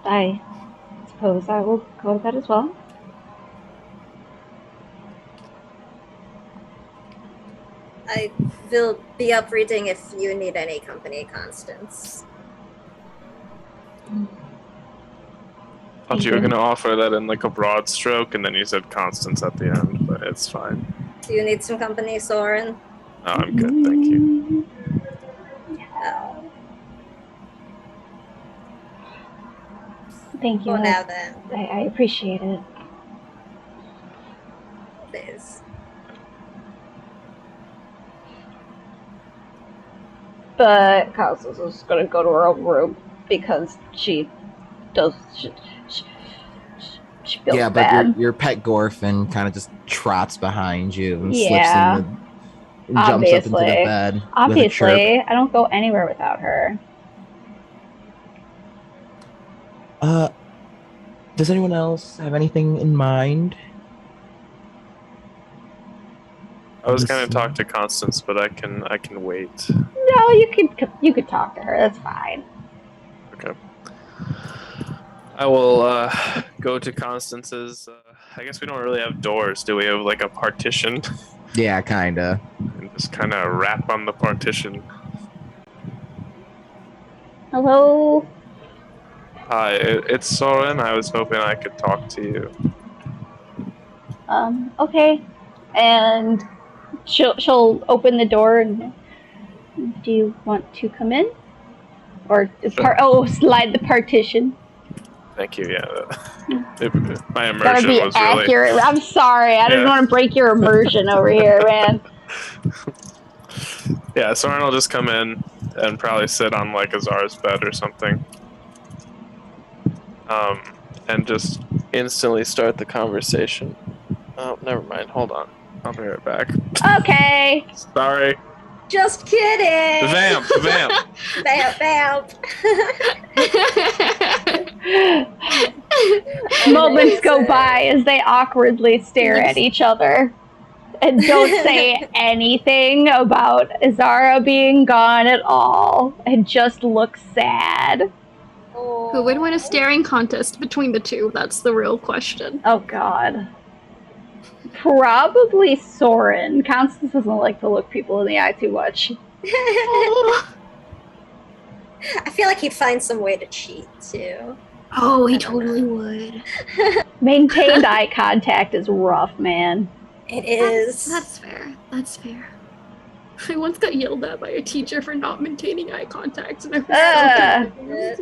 I suppose I will go to bed as well. I will be up reading if you need any company, Constance. Thought you were going to offer that in like a broad stroke, and then you said Constance at the end, but it's fine. Do you need some company, Soren? Oh, I'm good, thank you. Oh. Thank you. Well, now then. I appreciate it. Please. But Constance is going to go to her own room because she feels Yeah, bad. but your pet Gorfin kind of just trots behind you and Yeah. slips in and jumps up into the bed with a chirp. Obviously, I don't go anywhere without her. Does anyone else have anything in mind? I was going to talk to Constance, but I can wait. No, you could talk to her. That's fine. Okay. I will go to Constance's. I guess we don't really have doors, do we? Have like a partition? Yeah, kinda. And just kind of rap on the partition. Hello? Hi, it's Soren. I was hoping I could talk to you. Okay. And she'll open the door and do you want to come in? Or slide the partition. Thank you. Yeah, my immersion Gotta be was accurate. really. I'm sorry. I didn't want to break your immersion over here, man. Yeah, Soren will just come in and probably sit on like Azar's bed or something. And just instantly start the conversation. Oh, never mind. Hold on. I'll be right back. Okay. Sorry. Just kidding. Vamp. Vamp. Moments go by as they awkwardly stare at each other and don't say anything about Azara being gone at all and just look sad. Who would win a staring contest between the two? That's the real question. Oh god. Probably Soren. Constance doesn't like to look people in the eye too much. I feel like he'd find some way to cheat too. Oh, he totally would. Maintained eye contact is rough, man. It is. That's fair. That's fair. I once got yelled at by a teacher for not maintaining eye contact, and I was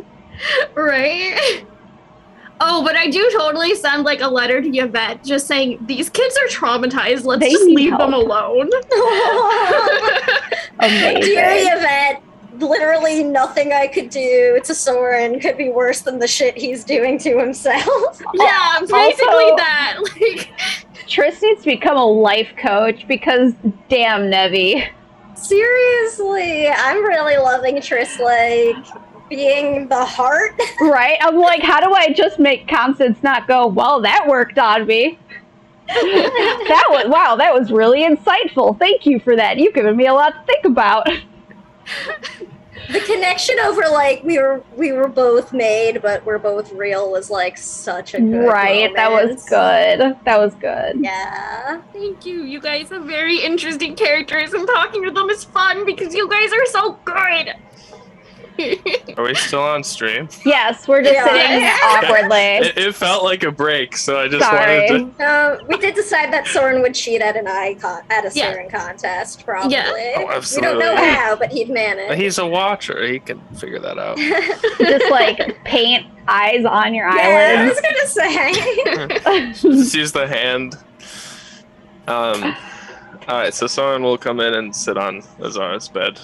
right? Oh, but I do totally sound like a letter to Yvette, just saying, these kids are traumatized, let's They just need leave help. them alone. Amazing. Dear Yvette, literally nothing I could do to Soren could be worse than the shit he's doing to himself. Yeah, basically Also- that. Like, Triss needs to become a life coach because damn Nevi. Seriously, I'm really loving Triss, like, being the heart. Right? I'm like, how do I just make Constance not go, well, that worked on me. That was really insightful. Thank you for that. You've given me a lot to think about. The connection over, like, we were both made, but we're both real was, like, such a good Right, that was moment. good. That was good. Yeah. thank you. You guys are very interesting characters, and talking to them is fun because you guys are so good. Are we still on stream? Yes, we're just Yeah. sitting awkwardly. It felt like a break, so I just Sorry. wanted to. We did decide that Soren would cheat at an at a Yeah. Soren contest, probably. Yeah. Oh, We absolutely. don't know how, but he'd manage. He's a watcher. He can figure that out. Just like paint eyes on your Yeah, I eyelids. was gonna say. Just use the hand. Alright, so someone will come in and sit on Azara's bed.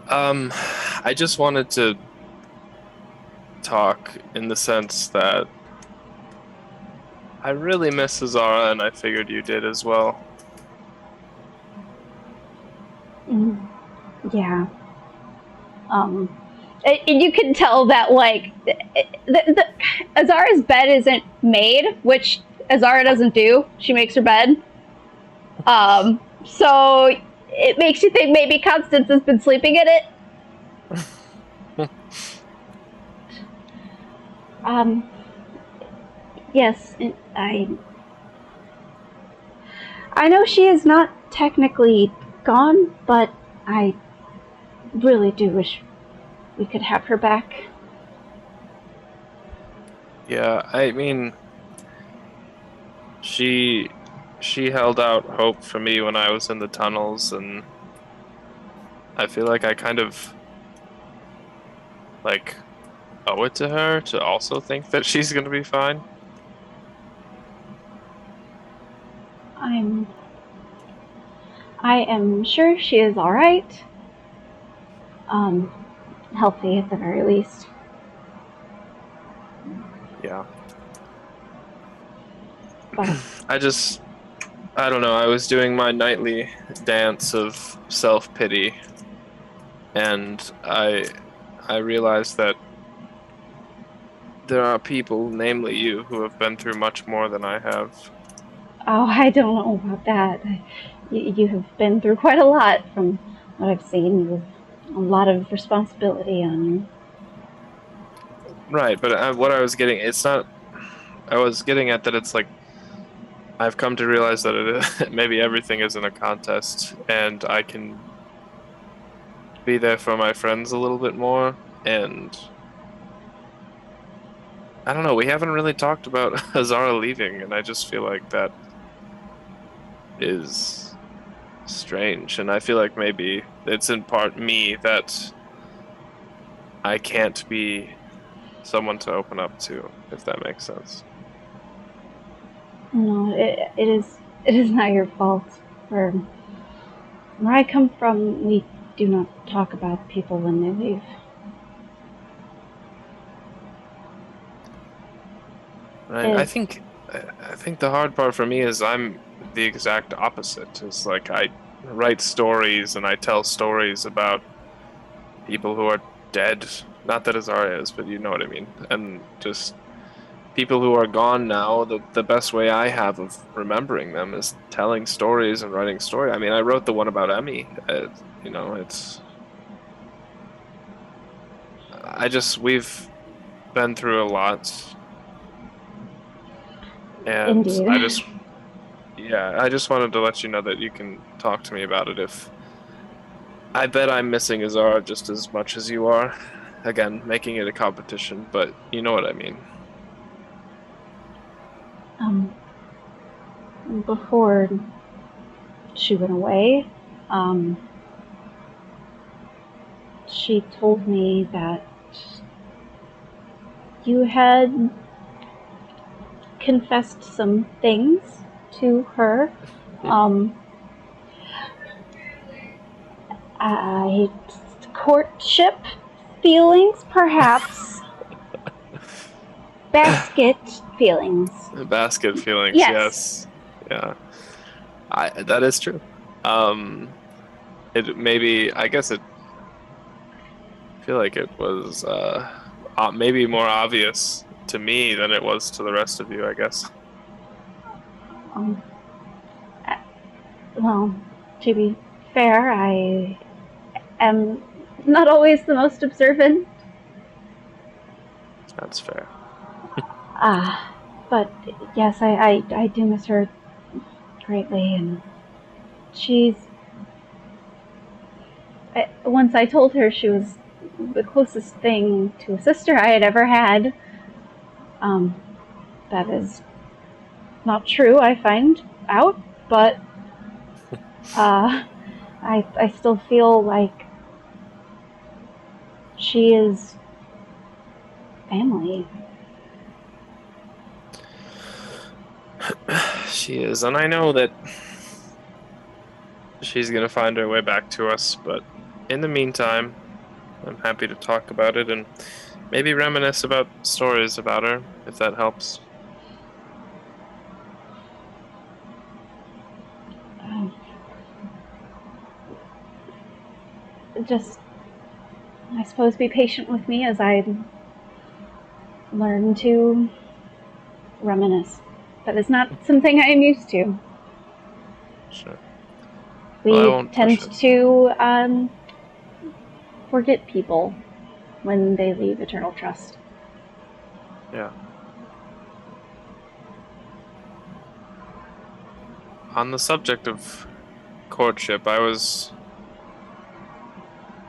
I just wanted to talk in the sense that I really miss Azara, and I figured you did as well. Yeah. And you can tell that, like, the Azara's bed isn't made, which Azara doesn't do. She makes her bed. So it makes you think maybe Constance has been sleeping in it. Yes, I know she is not technically gone, but I really do wish we could have her back. Yeah, I mean, she held out hope for me when I was in the tunnels, and I feel like I kind of like owe it to her to also think that she's gonna be fine. I am sure she is all right. Healthy at the very least. Yeah. But I don't know, I was doing my nightly dance of self-pity, and I realized that there are people, namely you, who have been through much more than I have. oh, I don't know about that. You have been through quite a lot from what I've seen. You have a lot of responsibility on you. Right, but what I was getting, I was getting at that it's like, I've come to realize that maybe everything isn't a contest, and I can be there for my friends a little bit more, and I don't know, we haven't really talked about Azara leaving, and I just feel like that is strange, and I feel like maybe it's in part me that I can't be someone to open up to, if that makes sense. No, it is not your fault. Where I come from, we do not talk about people when they leave. Right. I think the hard part for me is I'm the exact opposite. It's like I write stories and I tell stories about people who are dead. Not that Azara is, but you know what I mean. And just people who are gone now, the best way I have of remembering them is telling stories and writing story. I mean, I wrote the one about Emmy. You know, we've been through a lot. And Indeed. I just wanted to let you know that you can talk to me about it if... I bet I'm missing Azara just as much as you are. Again, making it a competition, but you know what I mean. Before she went away, she told me that you had confessed some things to her. Courtship feelings, perhaps. Basket feelings. Basket feelings, yes. Yeah. That is true. It maybe, I guess I feel like it was maybe more obvious to me than it was to the rest of you, I guess. Well, to be fair, I am not always the most observant. That's fair. But yes, I do miss her greatly, and once I told her she was the closest thing to a sister I had ever had. That is not true, I find out, but I still feel like she is family. She is, and I know that she's gonna find her way back to us, but in the meantime, I'm happy to talk about it and maybe reminisce about stories about her, if that helps. Just, I suppose, be patient with me as I learn to reminisce. That is not something I am used to. Sure. We Well, I won't tend push it. to forget people when they leave Eternal Trust. Yeah. On the subject of courtship, I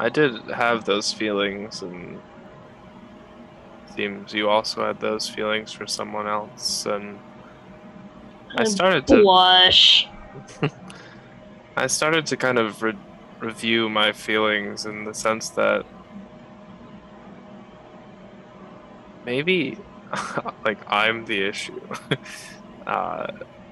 did have those feelings, and it seems you also had those feelings for someone else, and I started to Blush. I started to kind of review my feelings in the sense that maybe like I'm the issue.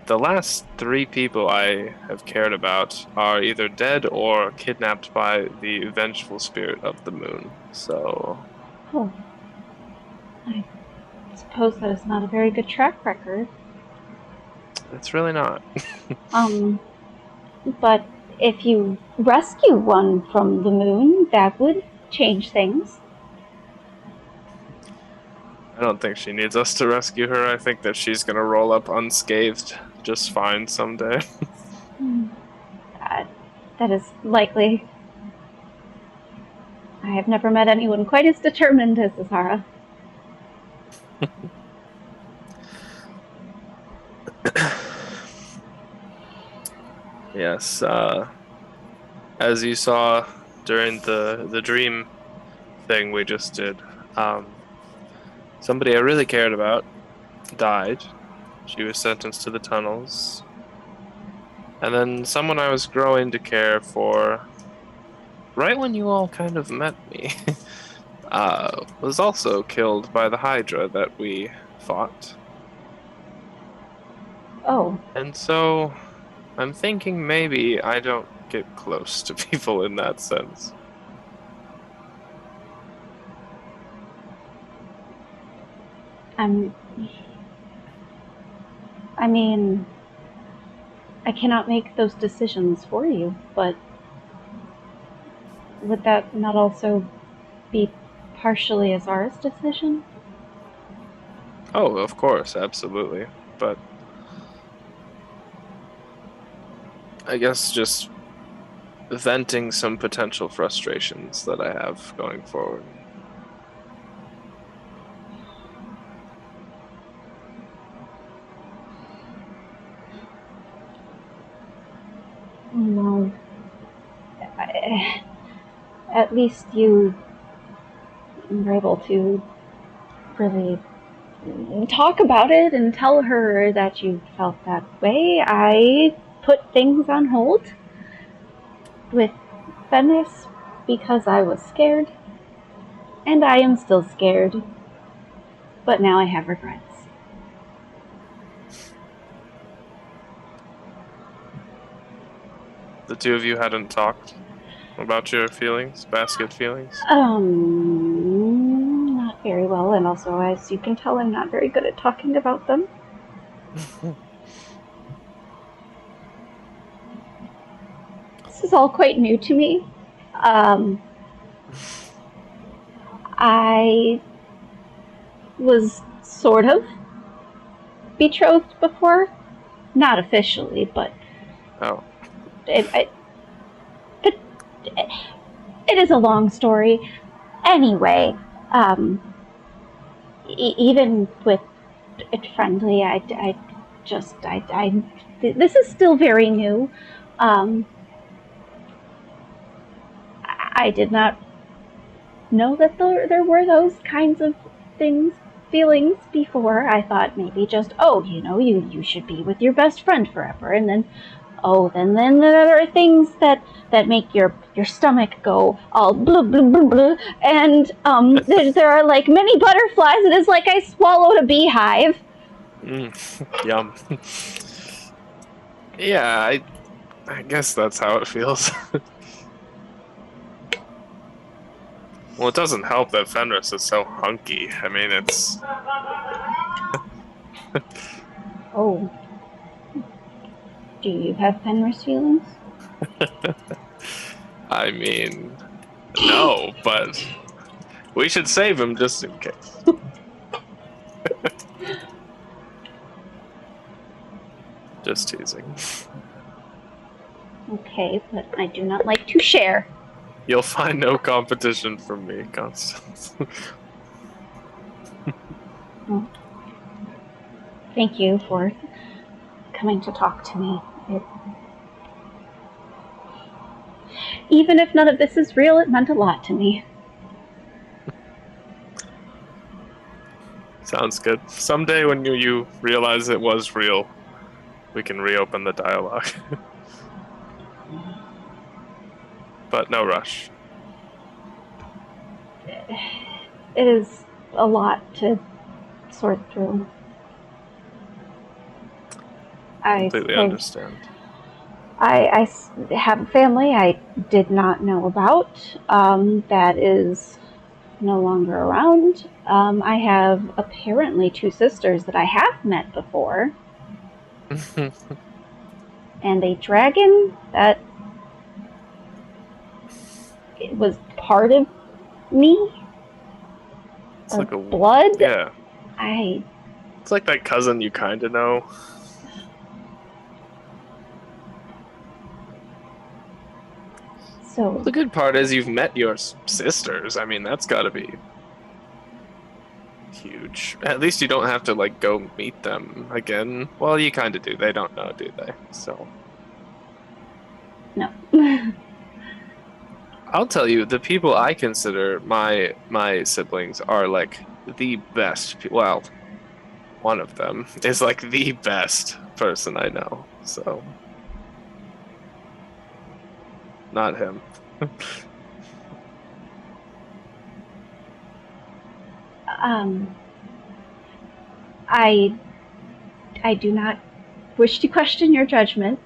The last 3 people I have cared about are either dead or kidnapped by the vengeful spirit of the moon. So, Oh, I suppose that is not a very good track record. it's really not. But if you rescue one from the moon, that would change things. I don't think she needs us to rescue her. I think that she's gonna roll up unscathed just fine someday. That is likely. I have never met anyone quite as determined as Azara. Yes, as you saw during the dream thing we just did, somebody I really cared about died. She was sentenced to the tunnels. And then someone I was growing to care for, right when you all kind of met me, was also killed by the Hydra that we fought. Oh, And so I'm thinking maybe I don't get close to people in that sense. I mean, I cannot make those decisions for you, but would that not also be partially Azara's decision? Oh, of course, absolutely. But I guess just venting some potential frustrations that I have going forward. No. At least you were able to really talk about it and tell her that you felt that way. I put things on hold with Venice because I was scared, and I am still scared, but now I have regrets. The two of you hadn't talked about your feelings, basket feelings? Not very well, and also, as you can tell, I'm not very good at talking about them. This is all quite new to me. I was sort of betrothed before. Not officially, but Oh. it is a long story. Anyway, even with it friendly, this is still very new. I did not know that there were those kinds of feelings before. I thought maybe just, you should be with your best friend forever, and then, then there are things that make your stomach go all blah blah blah blah, and there are like many butterflies. It is like I swallowed a beehive. Yum. Yeah, I guess that's how it feels. Well, it doesn't help that Fenris is so hunky. I mean, it's... Oh. Do you have Fenris feelings? I mean, no, but we should save him just in case. Just teasing. Okay, but I do not like to share. You'll find no competition from me, Constance. Thank you for coming to talk to me. Even if none of this is real, it meant a lot to me. Sounds good. Someday when you realize it was real, we can reopen the dialogue. But no rush. It is a lot to sort through. I Completely understand. I have a family I did not know about that is no longer around. I have apparently 2 sisters that I have met before. And a dragon that it was part of me. It's like a blood. Yeah. I It's like that cousin you kind of know. so The good part is you've met your sisters. I mean, that's got to be huge. At least you don't have to like go meet them again. Well, you kind of do. They don't know, do they? So no. I'll tell you, the people I consider my siblings are like the best. Well, one of them is like the best person I know. So not him. I do not wish to question your judgment.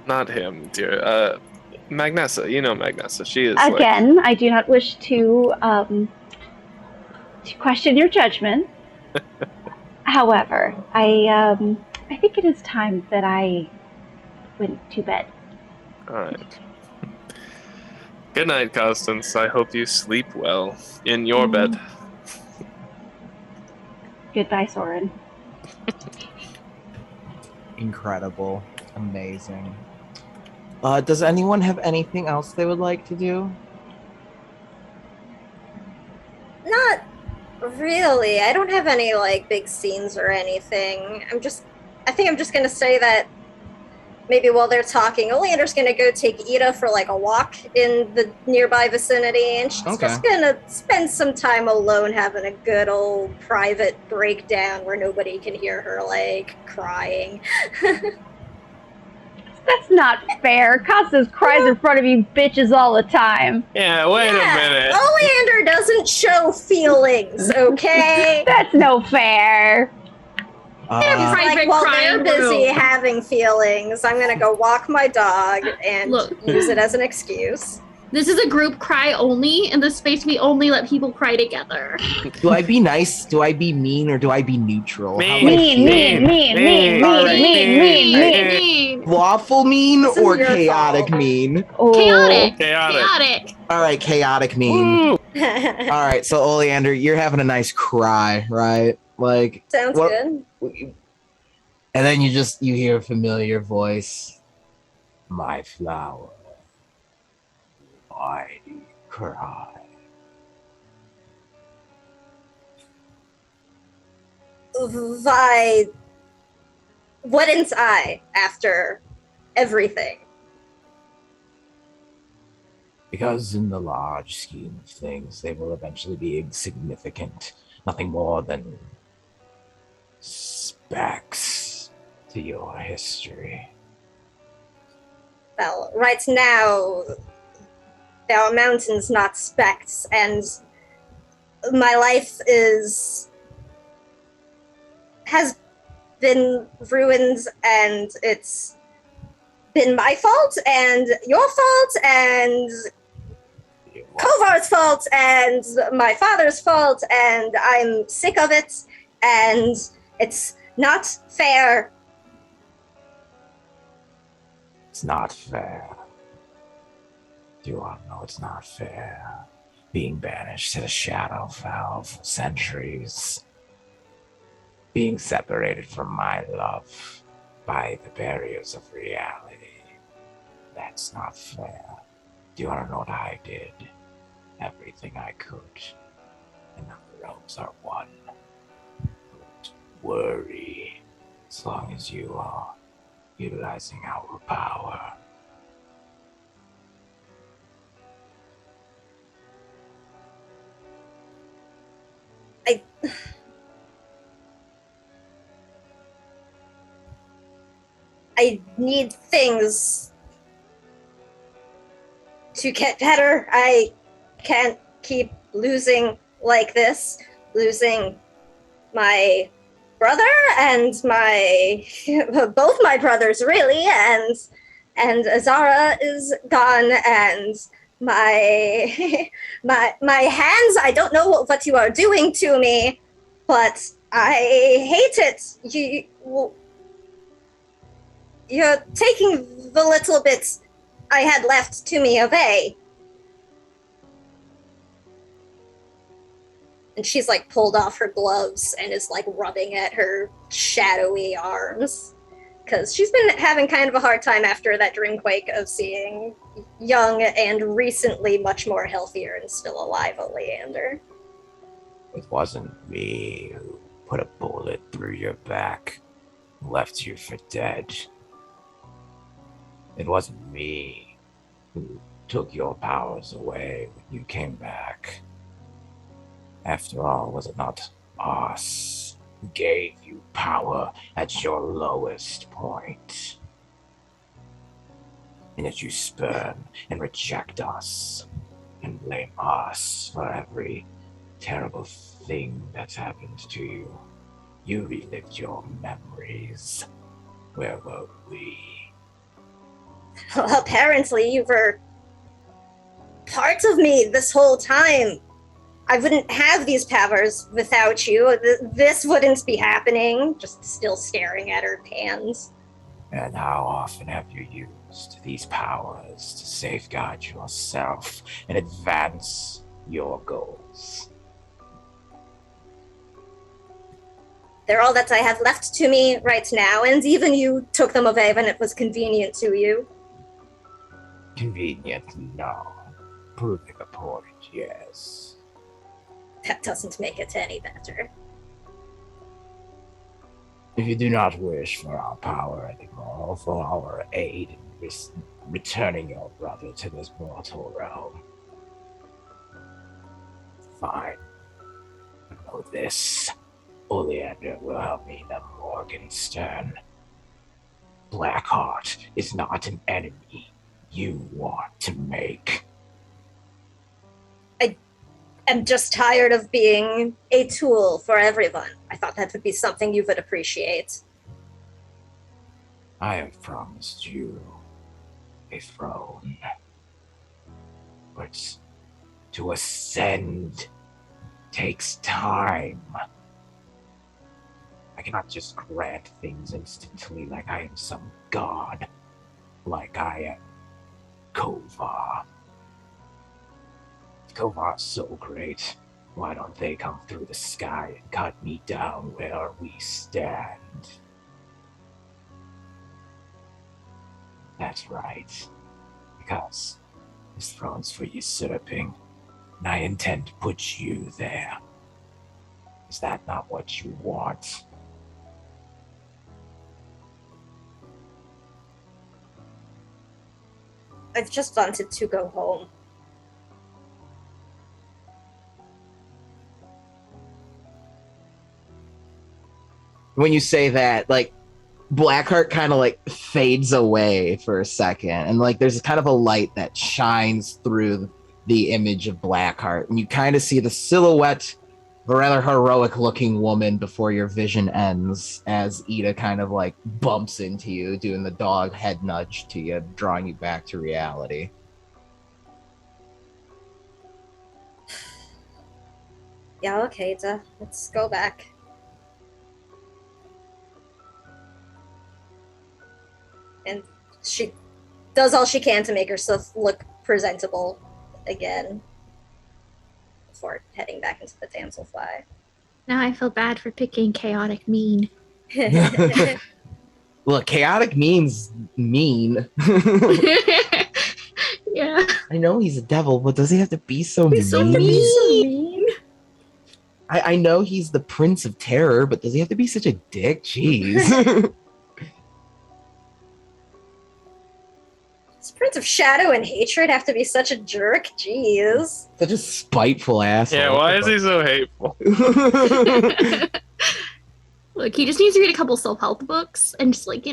Not him, dear. Magnessa, you know Magnessa. She is Again, I do not wish to question your judgment. However, I think it is time that I went to bed. All right. Good night, Constance. I hope you sleep well in your bed. Goodbye, Soren. Incredible. Amazing. Does anyone have anything else they would like to do? Not really. I don't have any like big scenes or anything. I think I'm just gonna say that maybe while they're talking, Oleander's gonna go take Ida for like a walk in the nearby vicinity, and she's just gonna spend some time alone having a good old private breakdown where nobody can hear her like crying. That's not fair. Constance cries in front of you bitches all the time. Yeah, wait a minute. Oleander doesn't show feelings, okay? That's no fair. Like, while they're busy having feelings, I'm gonna go walk my dog and use it as an excuse. This is a group cry only. In this space, we only let people cry together. Do I be nice? Do I be mean? Or do I be neutral? Mean. Waffle mean or chaotic mean? Oh. Chaotic. All right, chaotic mean. All right, so Oleander, you're having a nice cry, right? Like sounds good. And then you hear a familiar voice. My flower. Why do you cry? Why wouldn't I after everything? Because in the large scheme of things, they will eventually be insignificant. Nothing more than specks to your history. Well, right now, there are mountains, not specks, and my life has been ruined, and it's been my fault, and your fault, and Kovar's fault, and my father's fault, and I'm sick of it, and it's not fair. It's not fair. You all know it's not fair. Being banished to the Shadowfell for centuries. Being separated from my love by the barriers of reality. That's not fair. Do you want to know what I did? Everything I could. And now the realms are one. Don't worry. As long as you are utilizing our power. I need things to get better. I can't keep losing like this. Losing my brother and my both my brothers really, and Azara is gone, and my my hands. I don't know what you are doing to me, but I hate it. You're taking the little bit I had left to me away. And she's like pulled off her gloves and is like rubbing at her shadowy arms. Because she's been having kind of a hard time after that Dreamquake of seeing young and recently much more healthier and still alive Oleander. It wasn't me who put a bullet through your back and left you for dead. It wasn't me who took your powers away when you came back. After all, was it not us who gave you power at your lowest point? And yet you spurn and reject us and blame us for every terrible thing that's happened to you. You relived your memories. Where were we? Well, apparently you were part of me this whole time. I wouldn't have these powers without you. This wouldn't be happening. Just still staring at her hands. And how often have you used these powers to safeguard yourself and advance your goals? They're all that I have left to me right now, and even you took them away when it was convenient to you. Convenient, no. Proving a point, yes. That doesn't make it any better. If you do not wish for our power anymore, for our aid in returning your brother to this mortal realm, fine. Know this. Oleander will help me the Morgenstern. Blackheart is not an enemy you want to make. I'm just tired of being a tool for everyone. I thought that would be something you would appreciate. I have promised you a throne. But to ascend takes time. I cannot just grant things instantly like I am some god. Like I am Kovar. Kovar's so great. Why don't they come through the sky and cut me down where we stand? That's right. Because this throne's for usurping, and I intend to put you there. Is that not what you want? I've just wanted to go home. When you say that, like, Blackheart kind of like fades away for a second, and like there's kind of a light that shines through the image of Blackheart, and you kind of see the silhouette of a rather heroic-looking woman before your vision ends as Ida kind of like bumps into you, doing the dog head nudge to you, drawing you back to reality. Yeah, okay, let's go back. And she does all she can to make herself look presentable again before heading back into the damselfly. Now I feel bad for picking chaotic mean. Look, chaotic means mean. Yeah. I know he's a devil, but does he have to be so mean? So mean. I know he's the Prince of Terror, but does he have to be such a dick? Jeez. Does Prince of Shadow and Hatred have to be such a jerk? Jeez. Such a spiteful asshole. Yeah, why is he so hateful? Look, he just needs to read a couple self-help books and just, like,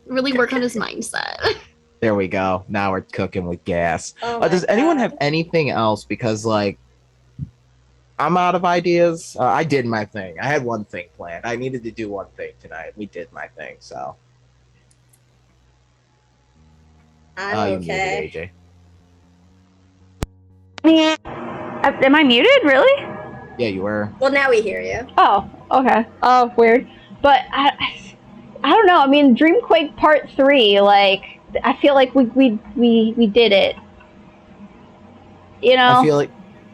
really work on his mindset. There we go. Now we're cooking with gas. Oh Does anyone have anything else? Because, like, I'm out of ideas. I did my thing. I had one thing planned. I needed to do one thing tonight. We did my thing, so. I'm You okay. muted, AJ. Am I muted? Really? Yeah, you were. Well, now we hear you. Oh, okay. Oh, weird. But I don't know. I mean, Dreamquake Part 3. Like, I feel like we did it. You know.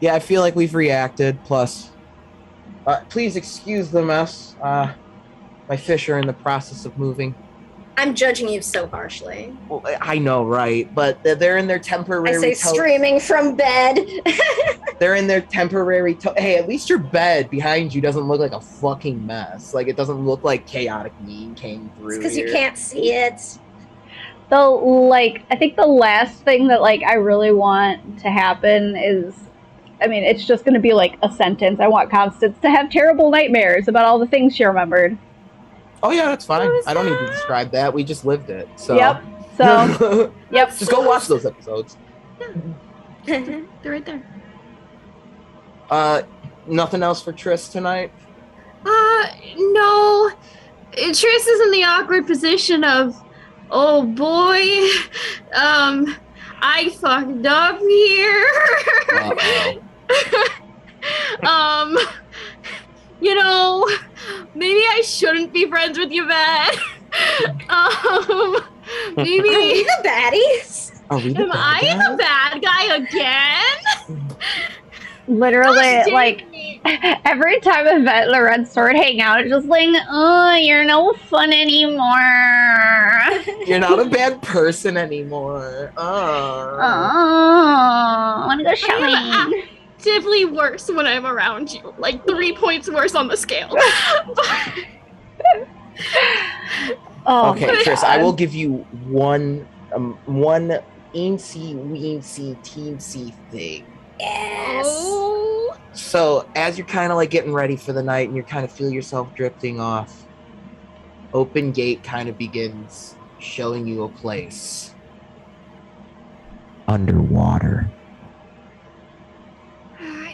I feel like we've reacted. Plus, please excuse the mess. My fish are in the process of moving. I'm judging you so harshly. Well, I know, right? But they're in their temporary. I say streaming from bed. They're in their temporary. Hey, at least your bed behind you doesn't look like a fucking mess. Like, it doesn't look like chaotic mean came through. Because you can't see it. I think the last thing that, like, I really want to happen is, I mean, it's just going to be, like, a sentence. I want Constance to have terrible nightmares about all the things she remembered. Oh, yeah, that's fine. I don't need to describe that. We just lived it. So. Yep. So, yep. Just go watch those episodes. They're right there. Nothing else for Triss tonight? No. Triss is in the awkward position of, oh boy, I fucked up here. Maybe I shouldn't be friends with you, Matt. Maybe. Are we the baddies? Am I the bad guy again? Literally, like, every time Yvette and Lorenz sort of hang out, it's just like, oh, you're no fun anymore. You're not a bad person anymore. Oh, I want to go shopping. Actively worse when I'm around you. Like 3 points worse on the scale. Okay, Triss, I will give you one eensy weensy teensy thing. Yes. Oh. So, as you're kind of like getting ready for the night and you kind of feel yourself drifting off, Open Gate kind of begins showing you a place underwater.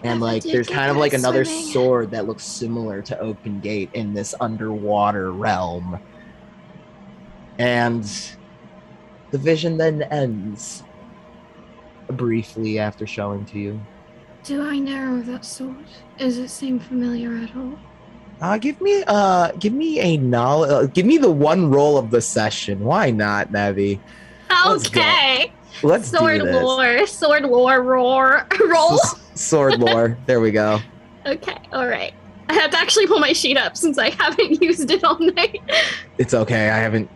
And like there's kind of like another sword that looks similar to Open Gate in this underwater realm. And the vision then ends briefly after showing to you. Do I know that sword? Does it seem familiar at all? Give me a knowledge. Give me the one roll of the session. Why not, Navi? Okay. Let's sword do this. Sword lore, roll. Sword lore. There we go. Okay, all right. I have to actually pull my sheet up since I haven't used it all night. It's okay. I haven't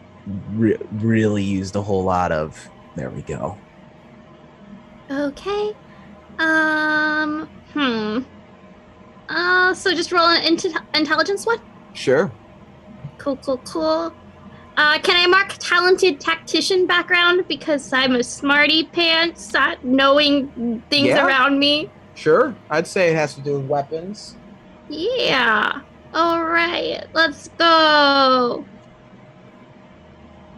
really used a whole lot of. There we go. Okay. So just roll an intelligence one? Sure. Cool. Can I mark talented tactician background because I'm a smarty pants at knowing things around me? Sure. I'd say it has to do with weapons. Yeah. All right. Let's go.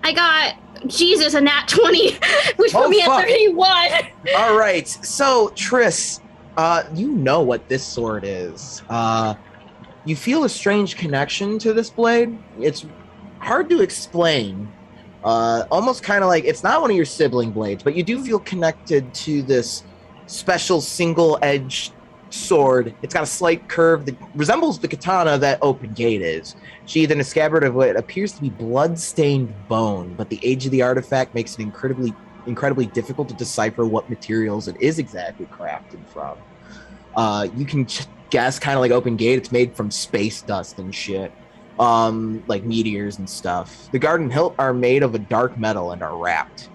I got Jesus a nat 20, which put me at 31. All right. So Triss, You know what this sword is. You feel a strange connection to this blade. It's hard to explain. Almost kind of like it's not one of your sibling blades, but you do feel connected to this special single-edged sword. It's got a slight curve that resembles the katana that Open Gate is. Sheathed in a scabbard of what appears to be blood-stained bone, but the age of the artifact makes it incredibly difficult to decipher what materials it is exactly crafted from. You can guess, kind of like Open Gate, it's made from space dust and shit. Like meteors and stuff. The guard and hilt are made of a dark metal and are wrapped.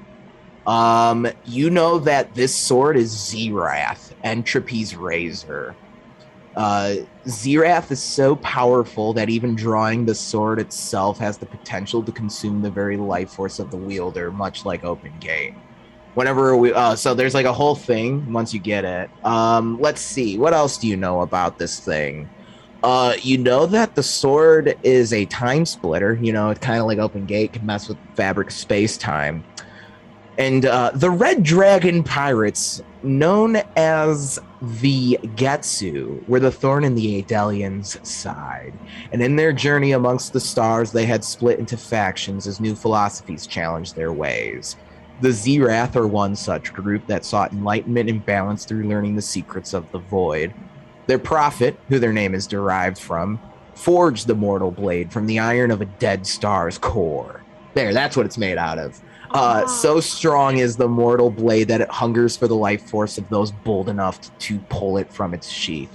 You know that this sword is Zerath, Entropy's razor. Zerath is so powerful that even drawing the sword itself has the potential to consume the very life force of the wielder, much like Open Gate. Whenever we, so there's like a whole thing once you get it. Let's see, what else do you know about this thing? You know that the sword is a time splitter. You know, it's kind of like Open Gate, can mess with fabric space-time. And the Red Dragon pirates, known as the Getsu, were the thorn in the Adelians' side. And in their journey amongst the stars, they had split into factions as new philosophies challenged their ways. The Zerath are one such group that sought enlightenment and balance through learning the secrets of the void. Their prophet, who their name is derived from, forged the mortal blade from the iron of a dead star's core. There, that's what it's made out of. So strong is the mortal blade that it hungers for the life force of those bold enough to pull it from its sheath.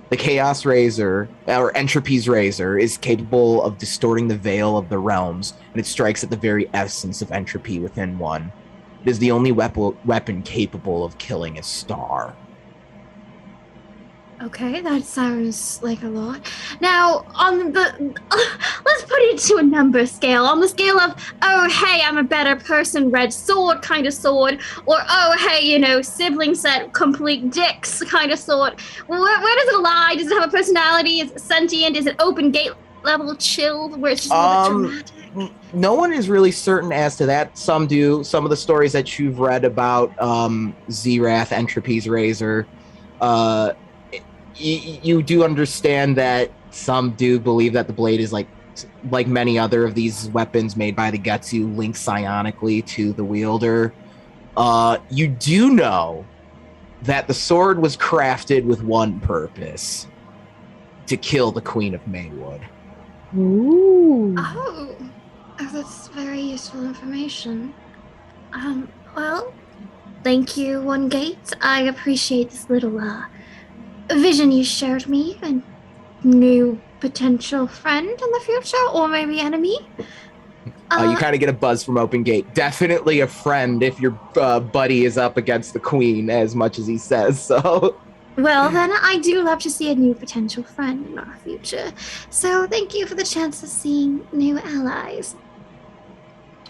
The Chaos Razor, or Entropy's Razor, is capable of distorting the veil of the realms, and it strikes at the very essence of entropy within one. It is the only weapon capable of killing a star. Okay, that sounds like a lot. Now, on the let's put it to a number scale. On the scale of, oh hey, I'm a better person, red sword kind of sword, or oh hey, you know, sibling set, complete dicks kind of sword. Where does it lie? Does it have a personality? Is it sentient? Is it Open Gate level chilled, where it's just a little bit dramatic? No one is really certain as to that. Some do. Some of the stories that you've read about Zerath, Entropy's Razor, you do understand that some do believe that the blade is like many other of these weapons made by the Getsu, linked psionically to the wielder. You do know that the sword was crafted with one purpose: to kill the Queen of Maywood. Ooh. Oh, that's very useful information. Well, thank you, One Gate. I appreciate this little vision you shared me, a new potential friend in the future, or maybe enemy. You kind of get a buzz from Open Gate. Definitely a friend if your buddy is up against the Queen, as much as he says so. Well, then I do love to see a new potential friend in our future. So thank you for the chance of seeing new allies.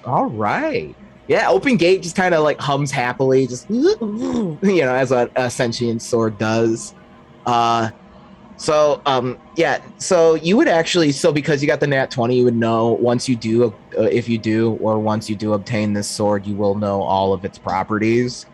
All right. Yeah, Open Gate just kind of like hums happily, just, you know, as a sentient sword does. Yeah, so you would actually, so because you got the nat 20, you would know once you do, if you do, or once you do obtain this sword, you will know all of its properties.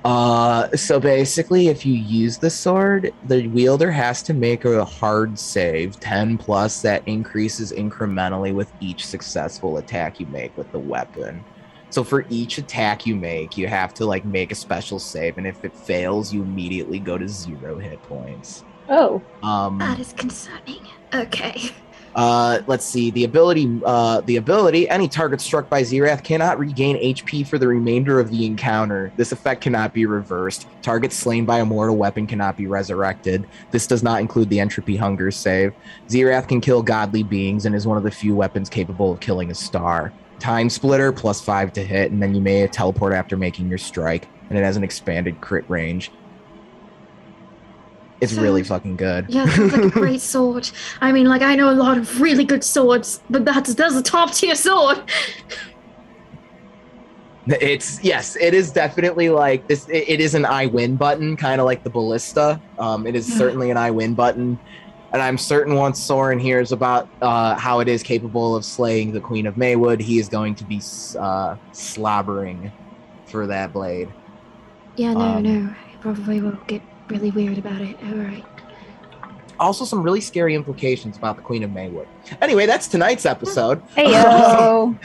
So basically, if you use the sword, the wielder has to make a hard save, 10 plus, that increases incrementally with each successful attack you make with the weapon. So for each attack you make, you have to like make a special save, and if it fails, you immediately go to 0 hit points. Oh. That is concerning. Okay. Let's see. The ability, any target struck by Zerath cannot regain HP for the remainder of the encounter. This effect cannot be reversed. Targets slain by a mortal weapon cannot be resurrected. This does not include the entropy hunger save. Zerath can kill godly beings and is one of the few weapons capable of killing a star. Time Splitter, +5 to hit, and then you may teleport after making your strike, and it has an expanded crit range. It's really fucking good. Yeah, it sounds like a great sword. I mean, like, I know a lot of really good swords, but that's a top tier sword. Yes, it is definitely like this. It is an I win button, kind of like the ballista. It is certainly an I win button. And I'm certain once Soren hears about how it is capable of slaying the Queen of Maywood, he is going to be slobbering for that blade. Yeah, no, he probably will get really weird about it. All right. Also, some really scary implications about the Queen of Maywood. Anyway, that's tonight's episode. Heyo.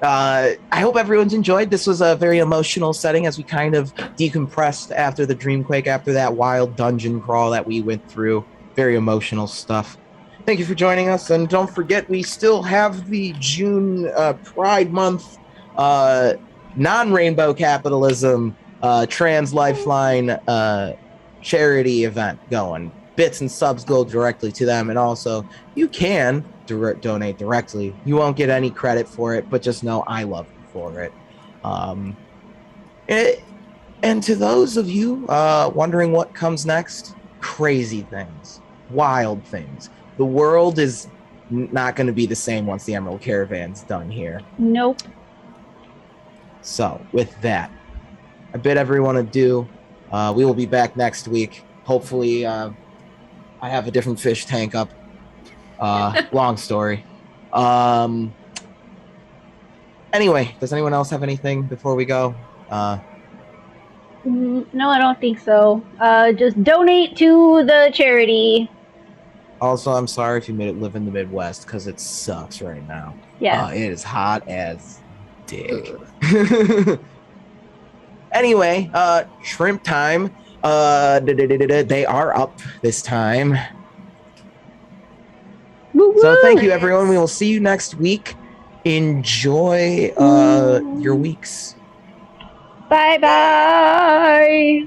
I hope everyone's enjoyed. This was a very emotional setting as we kind of decompressed after the Dreamquake, after that wild dungeon crawl that we went through. Very emotional stuff. Thank you for joining us, and don't forget we still have the June Pride Month non-rainbow capitalism trans lifeline charity event going. Bits and subs go directly to them, and also you can donate directly. You won't get any credit for it, but just know I love you for it. And to those of you wondering what comes next, crazy things, wild things. The world is not going to be the same once the Emerald Caravan's done here. Nope. So, with that, I bid everyone adieu. We will be back next week. Hopefully, I have a different fish tank up. Long story. Anyway, does anyone else have anything before we go? No, I don't think so. Just donate to the charity. Also, I'm sorry if you made it live in the Midwest, because it sucks right now. Yeah. It is hot as dick. Anyway, shrimp time. They are up this time. Woo-woo! So thank you, everyone. We will see you next week. Enjoy your weeks. Bye-bye.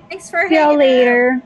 Thanks for See y'all hanging out. later.